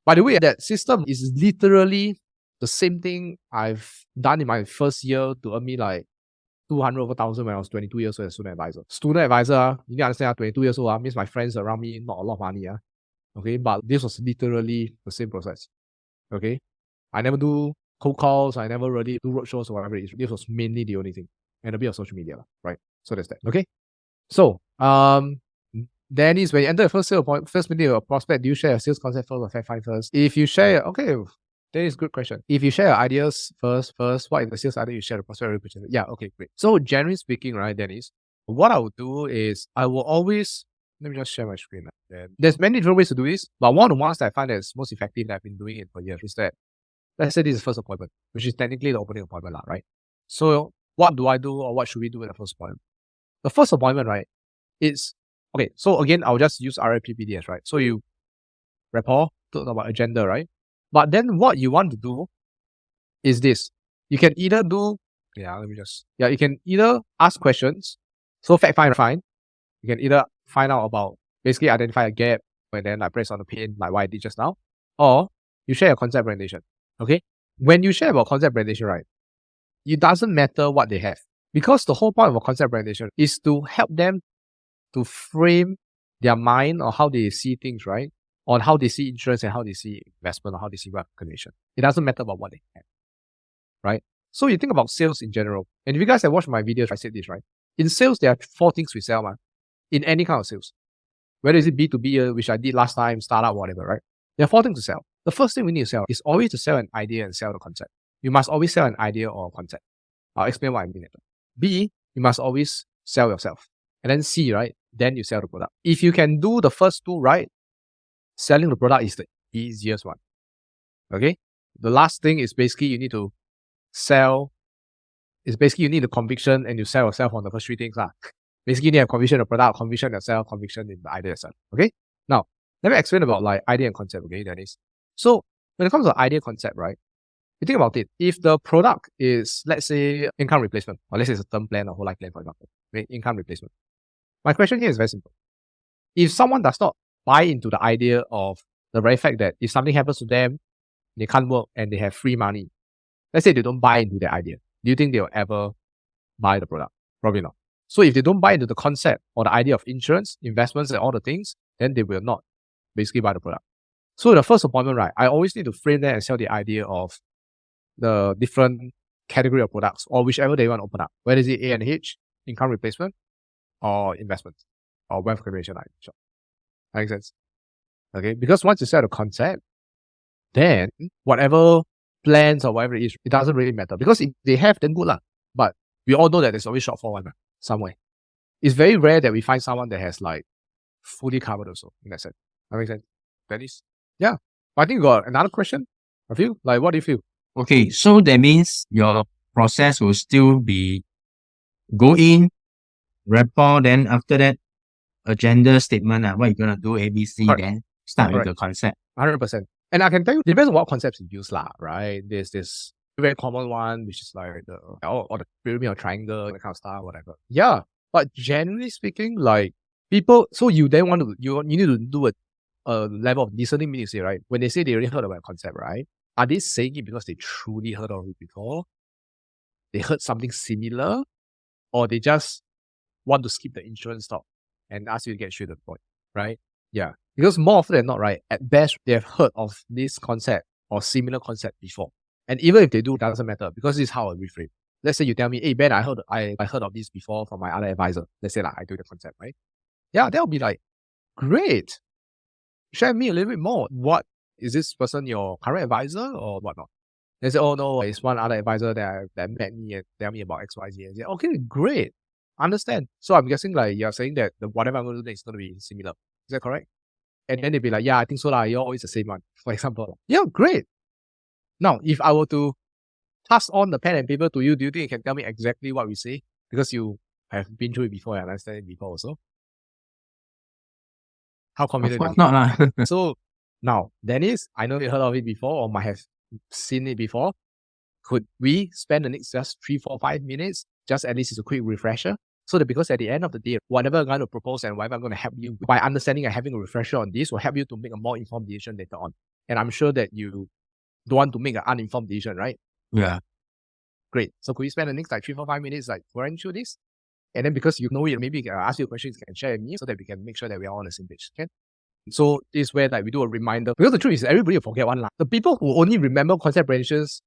A: By the way, that system is literally the same thing I've done in my first year to earn me like 200 over 1,000 when I was 22 years old as student advisor. Student advisor, you need to understand, 22 years old, means my friends around me, not a lot of money. Okay, but this was literally the same process. Okay, I never do cold calls, I never really do roadshows or whatever it is. This was mainly the only thing. And a bit of social media, right? So that's that. Okay. So, then is when you enter the first meeting with a prospect, do you share your sales concept first or fact find first? If you share, okay, that is a good question. If you share your ideas first, what is the sales idea you share the prospect? Yeah, okay, great. So generally speaking, right, Dennis, what I would do is I will always, let me just share my screen. There's many different ways to do this, but one of the ones that I find that's most effective that I've been doing it for years is that, let's say this is the first appointment, which is technically the opening appointment, right? So what do I do or what should we do at the first appointment? The first appointment, right, it's, okay, so again, I'll just use RFPPDS, right? So you rapport, talk about agenda, right? But then what you want to do is this. You can either do, you can either ask questions. So fact find. You can either find out about, basically identify a gap and then like press on the pin like what I did just now. Or you share your concept presentation. Okay? When you share about concept presentation, right, it doesn't matter what they have. Because the whole point of a concept presentation is to help them to frame their mind or how they see things, right? On how they see insurance and how they see investment or how they see wealth accumulation. It doesn't matter about what they have, right? So you think about sales in general. And if you guys have watched my videos, I said this, right? In sales, there are 4 things we sell, man. In any kind of sales. Whether it's B2B, which I did last time, startup, whatever, right? There are 4 things to sell. The first thing we need to sell is always to sell an idea and sell the concept. You must always sell an idea or a concept. I'll explain what I mean later. B, you must always sell yourself. And then C, right? Then you sell the product. If you can do the first 2 right, selling the product is the easiest one. Okay? The last thing is basically you need to sell. It's basically you need the conviction and you sell yourself on the first 3 things. Basically, you need a conviction in the product, conviction in yourself, conviction in the idea itself. Okay? Now, let me explain about like idea and concept, okay, Dennis? So when it comes to idea concept, right? You think about it. If the product is, let's say, income replacement, or let's say it's a term plan or whole life plan, for example, okay? Income replacement. My question here is very simple. If someone does not buy into the idea of the very fact that if something happens to them, they can't work and they have free money, let's say they don't buy into the idea, do you think they'll ever buy the product? Probably not. So if they don't buy into the concept or the idea of insurance, investments, and all the things, then they will not basically buy the product. So the first appointment, right, I always need to frame that and sell the idea of the different category of products or whichever they want to open up. Whether it's A and H, income replacement, or investment, or wealth creation. Sure. That makes sense. Okay, because once you sell the concept, then whatever plans or whatever it is, it doesn't really matter. Because if they have, then good lah. But we all know that there's always shortfall one somewhere. It's very rare that we find someone that has like fully covered also in that sense. That makes sense. Dennis? Yeah. I think you got another question. Of you? Like, what do you feel?
C: Okay, so that means your process will still be go in, rapport, then after that, agenda statement, what you're going to do, ABC,
A: Correct.
C: then start with
A: Correct.
C: the concept.
A: 100%. And I can tell you, depends on what concepts you use lah, right? There's this very common one, which is like the or the pyramid or triangle, that kind of stuff, whatever. Yeah. But generally speaking, like people, so you then want to, you need to do a level of discerning, meaning to say, right? When they say they already heard about a concept, right? Are they saying it because they truly heard of it before? They heard something similar? Or they just want to skip the insurance talk and ask you to get straight to the point, right? Yeah. Because more often than not, right, at best, they have heard of this concept or similar concept before. And even if they do, it doesn't matter because this is how I reframe. Let's say you tell me, hey, Ben, I heard of this before from my other advisor. Let's say like, I do the concept, right? Yeah, they'll be like, great. Share me a little bit more. What is this person your current advisor or whatnot? They say, oh no, it's one other advisor that met me and tell me about XYZ. And say, okay, great. Understand. So I'm guessing like you're saying that whatever I'm going to do next is going to be similar. Is that correct? And then they'd be like, yeah, I think so lah. You're always the same one, for example. Yeah, great. Now, if I were to pass on the pen and paper to you, do you think you can tell me exactly what we say? Because you have been through it before and understand it before also. How
C: Of
A: confident
C: course
A: are
C: not lah.
A: you? So now, Dennis, I know you heard of it before or might have seen it before. Could we spend the next just 3, 4, 5 minutes, just at least as a quick refresher? So that because at the end of the day, whatever I'm going to propose and whatever I'm going to help you by understanding and having a refresher on this will help you to make a more informed decision later on. And I'm sure that you don't want to make an uninformed decision, right?
C: Yeah.
A: Great. So could you spend the next like 3, 4, 5 minutes like going through this? And then because you know it, maybe I'll ask you questions you can share with me so that we can make sure that we're all on the same page. Okay? So this is where like we do a reminder. Because the truth is everybody will forget one line. The people who only remember concept presentations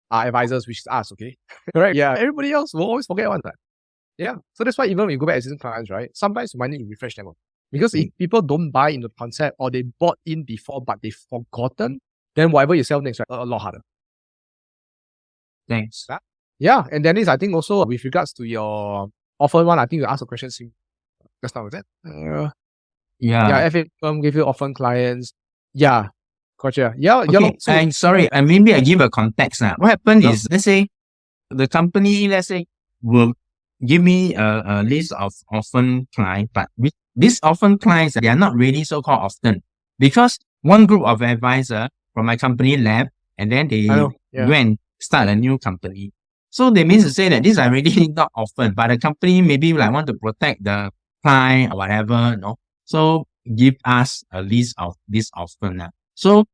A: are advisors, which is us, okay? Correct? Yeah. Everybody else will always forget one line. Yeah. So that's why even when you go back existing clients, right? Sometimes you might need to refresh them. Because if people don't buy into the concept or they bought in before but they've forgotten, then whatever you sell next, right, a lot harder.
C: Thanks.
A: Yeah. And Dennis, I think also with regards to your offer one, I think you asked a question just now, was that?
C: Yeah.
A: FA firm give you often clients. Yeah. Gotcha. Yeah.
C: Okay,
A: Yeah. So,
C: I'm sorry. Maybe I give a context now. What happened
A: Yeah.
C: is, let's say, the company, will give me a list of often clients, but with these often clients, they are not really so-called often. Because one group of advisor from my company left, and then they
A: I know. Yeah.
C: go and start a new company. So they mean to say that these are really not often, but the company maybe like want to protect the client or whatever, So give us a list of this often. So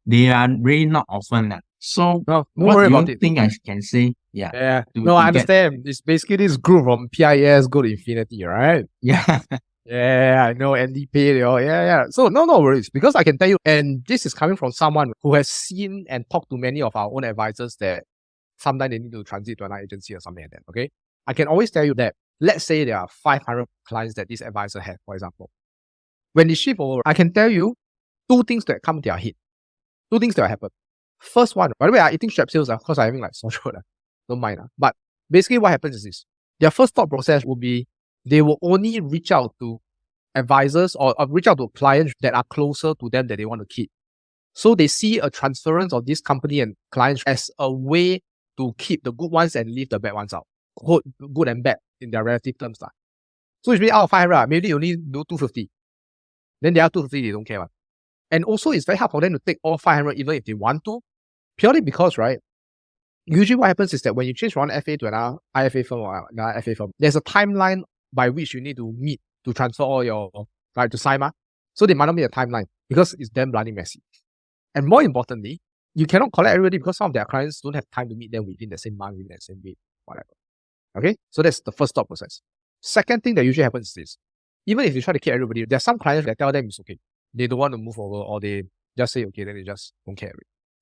C: they are really not often. So
A: No, don't
C: what
A: worry
C: do you
A: about it.
C: think I can say? Yeah.
A: Yeah.
C: to-
A: No,
C: to
A: I
C: get-
A: understand. It's basically this group from PIS go to infinity, right?
C: Yeah.
A: Yeah, I know. NDP, they all. Yeah. So no worries. Because I can tell you, and this is coming from someone who has seen and talked to many of our own advisors that sometimes they need to transit to another agency or something like that. Okay. I can always tell you that let's say there are 500 clients that this advisor has, for example. When they shift over, I can tell you two things that come to their head. Two things that will happen. First one, by the way, I'm eating Strepsils because I'm having like sore throat. Don't mind. But basically what happens is this. Their first thought process will be they will only reach out to advisors or reach out to clients that are closer to them that they want to keep. So they see a transference of this company and clients as a way to keep the good ones and leave the bad ones out. Good and bad in their relative terms. So it's really out of 500, maybe they only do 250. Then the other 250, they don't care. And also, it's very hard for them to take all 500 even if they want to, purely because, right, usually what happens is that when you change from one FA to another IFA firm or another FA firm, there's a timeline by which you need to meet to transfer all your, right, to sign. So they might not meet a timeline because it's damn bloody messy. And more importantly, you cannot collect everybody because some of their clients don't have time to meet them within the same month, within the same week, whatever. Okay, so that's the first thought process. Second thing that usually happens is this. Even if you try to keep everybody, there are some clients that tell them it's okay. They don't want to move over or they just say okay, then they just don't care.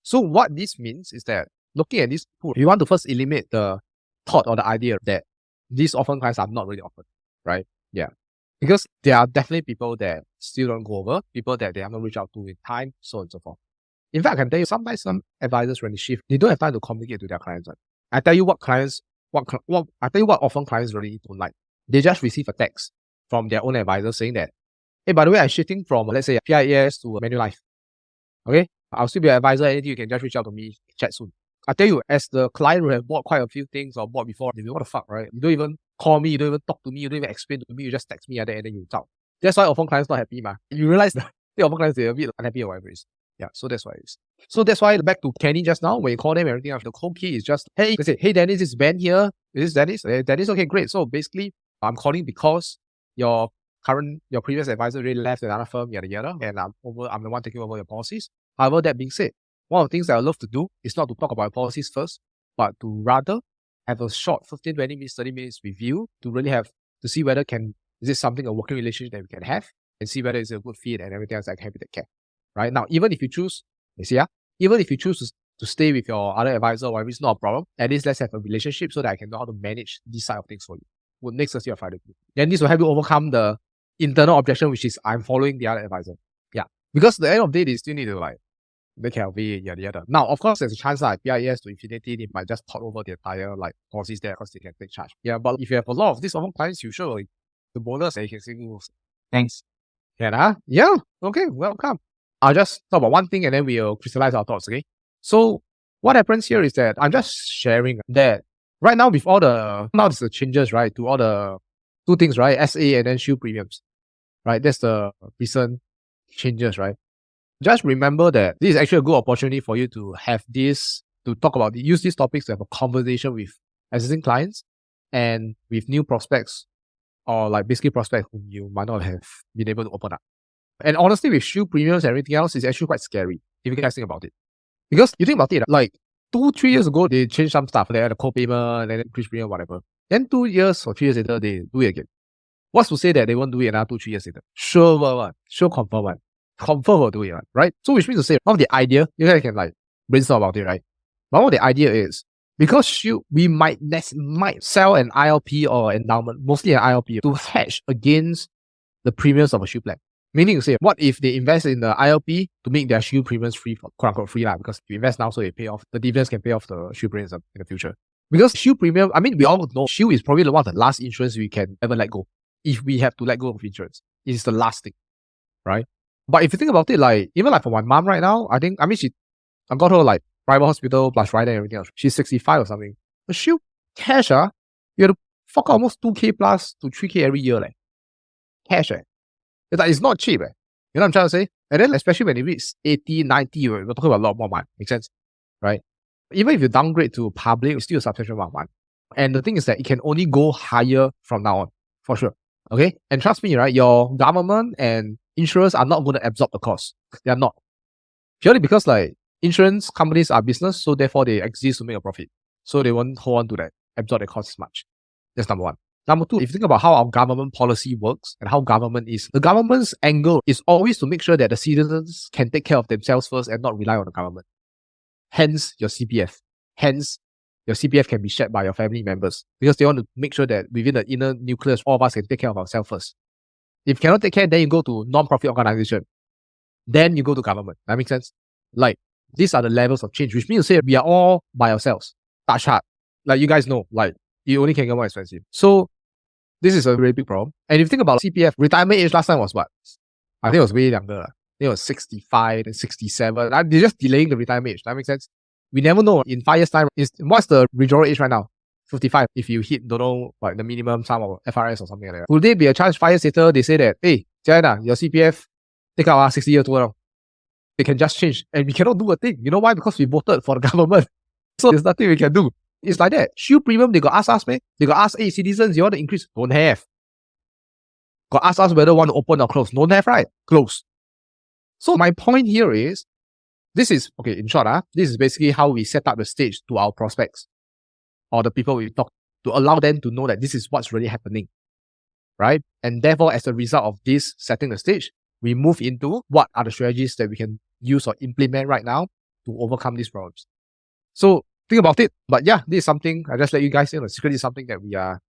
A: So what this means is that looking at this pool, you want to first eliminate the thought or the idea that these orphan clients are not really orphan, right? Yeah. Because there are definitely people that still don't go over, people that they have not reached out to in time, so on and so forth. In fact, I can tell you, sometimes some advisors, when they shift, they don't have time to communicate to their clients. I tell you what clients, I tell you what orphan clients really don't like. They just receive a text from their own advisor saying that, hey, by the way, I'm shifting from, let's say, PIAS to Manulife. Okay? I'll still be your advisor. Anything you can just reach out to me, chat soon. I tell you, as the client who have bought quite a few things or bought before, they go, what the fuck, right? You don't even call me, you don't even talk to me, you don't even explain to me, you just text me and then you talk. That's why orphan clients not happy, man. You realize that the orphan clients, they're a bit unhappy or whatever it is. Yeah, so that's why it is. So that's why back to Kenny just now, when you call them, everything else, the whole key is just, hey, they say, hey Dennis, it's Ben here. Is this Dennis? Dennis, okay, great. So basically, I'm calling because your previous advisor really left another firm, yada yada, and I'm the one taking over your policies. However, that being said, one of the things that I love to do is not to talk about policies first, but to rather have a short 15, 20 minutes, 30 minutes review to really have to see whether is this something, a working relationship that we can have, and see whether it's a good fit and everything else I can have with care. Right now, even if you choose, even if you choose to stay with your other advisor, or whatever, it's not a problem. At least let's have a relationship so that I can know how to manage this side of things for you. What makes us your Friday group. Then this will help you overcome the internal objection, which is I'm following the other advisor. Yeah. Because at the end of the day, they still need to like make care of it, yada yada. Now, of course, there's a chance like PIS to infinity, they might just pot over the entire like policies there because they can take charge. Yeah, but if you have a lot of these orphan clients, you sure like, the bonus you can see moves.
C: Thanks.
A: Yeah. Okay, welcome. I'll just talk about one thing and then we'll crystallize our thoughts, okay? So what happens here is that I'm just sharing that right now with all now there's the changes, right, to all the two things, right, SA and then Shield premiums, right? That's the recent changes, right? Just remember that this is actually a good opportunity for you to have this, to talk about, use these topics to have a conversation with existing clients and with new prospects or like basically prospects whom you might not have been able to open up. And honestly, with Shield premiums and everything else, it's actually quite scary if you guys think about it. Because you think about it, like 2-3 years ago, they changed some stuff there, the co-payment, and then increase premium, whatever. Then 2 years or 3 years later, they do it again. What's to say that they won't do it another 2-3 years later? Sure, confirm one. Confirm will do it, right? So which means to say, one of the idea, you guys can like brainstorm about it, right? But one of the idea is, because Shield, we might sell an ILP or endowment, mostly an ILP, to hedge against the premiums of a Shield plan. Meaning to say, what if they invest in the ILP to make their Shield premiums free, quote unquote free, because you invest now so they pay off, the dividends can pay off the Shield premiums in the future. Because Shield premium, I mean, we all know Shield is probably one of the last insurance we can ever let go. If we have to let go of insurance, it is the last thing, right? But if you think about it, like, even like for my mom right now, I got her like private hospital plus rider and everything else. She's 65 or something. But Shield cash, you have to fork almost 2K plus to 3K every year, like. Cash, it's not cheap, You know what I'm trying to say? And then especially when it reaches 80, 90, we're talking about a lot more money. Makes sense? Right? Even if you downgrade to public, it's still a substantial amount of money. And the thing is that it can only go higher from now on, for sure. Okay? And trust me, right? Your government and insurers are not going to absorb the cost. They are not. Purely because like insurance companies are business, so therefore they exist to make a profit. So they won't hold on to that, absorb the cost as much. That's number one. Number two, if you think about how our government policy works and how government is, the government's angle is always to make sure that the citizens can take care of themselves first and not rely on the government. Hence your CPF. Hence your CPF can be shared by your family members because they want to make sure that within the inner nucleus, all of us can take care of ourselves first. If you cannot take care, then you go to non-profit organization. Then you go to government. That makes sense? Like, these are the levels of change, which means to say we are all by ourselves. Touch hard. Like, you guys know, like, it only can get more expensive. So, this is a very big problem. And if you think about CPF, retirement age last time was what? I think it was way younger. I think it was 65 and 67. They're just delaying the retirement age. That makes sense? We never know. In 5 years' time, what's the withdrawal age right now? 55. If you hit, don't know, like the minimum sum of FRS or something like that. Will there be a chance 5 years later, they say that, hey, Jana, your CPF, take out 60 years old now. They can just change. And we cannot do a thing. You know why? Because we voted for the government. So there's nothing we can do. It's like that. Shield premium, they got ask us, man. They got ask, hey, citizens, you want to increase? Don't have. Got ask us whether want to open or close. Don't have, right? Close. So my point here is, this is, okay, in short, this is basically how we set up the stage to our prospects or the people we talk to allow them to know that this is what's really happening, right? And therefore, as a result of this setting the stage, we move into what are the strategies that we can use or implement right now to overcome these problems. So think about it. But yeah, this is something, I just let you guys know, secretly something that we are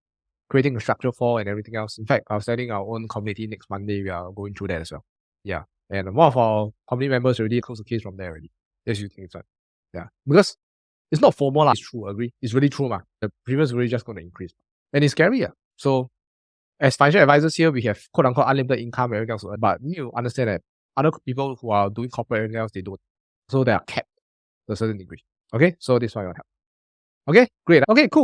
A: creating a structure for and everything else. In fact, I was setting our own community next Monday. We are going through that as well. Yeah. And more of our community members already closed the case from there already. Yes, you think it's right. Yeah. Because it's not formal, it's true, agree. It's really true, the premiums really just going to increase. And it's scary. So as financial advisors here, we have quote unquote unlimited income and everything else. But you understand that other people who are doing corporate and everything else, they don't. So they are capped to a certain degree. Okay, so this one will help. Okay, great. Okay, cool.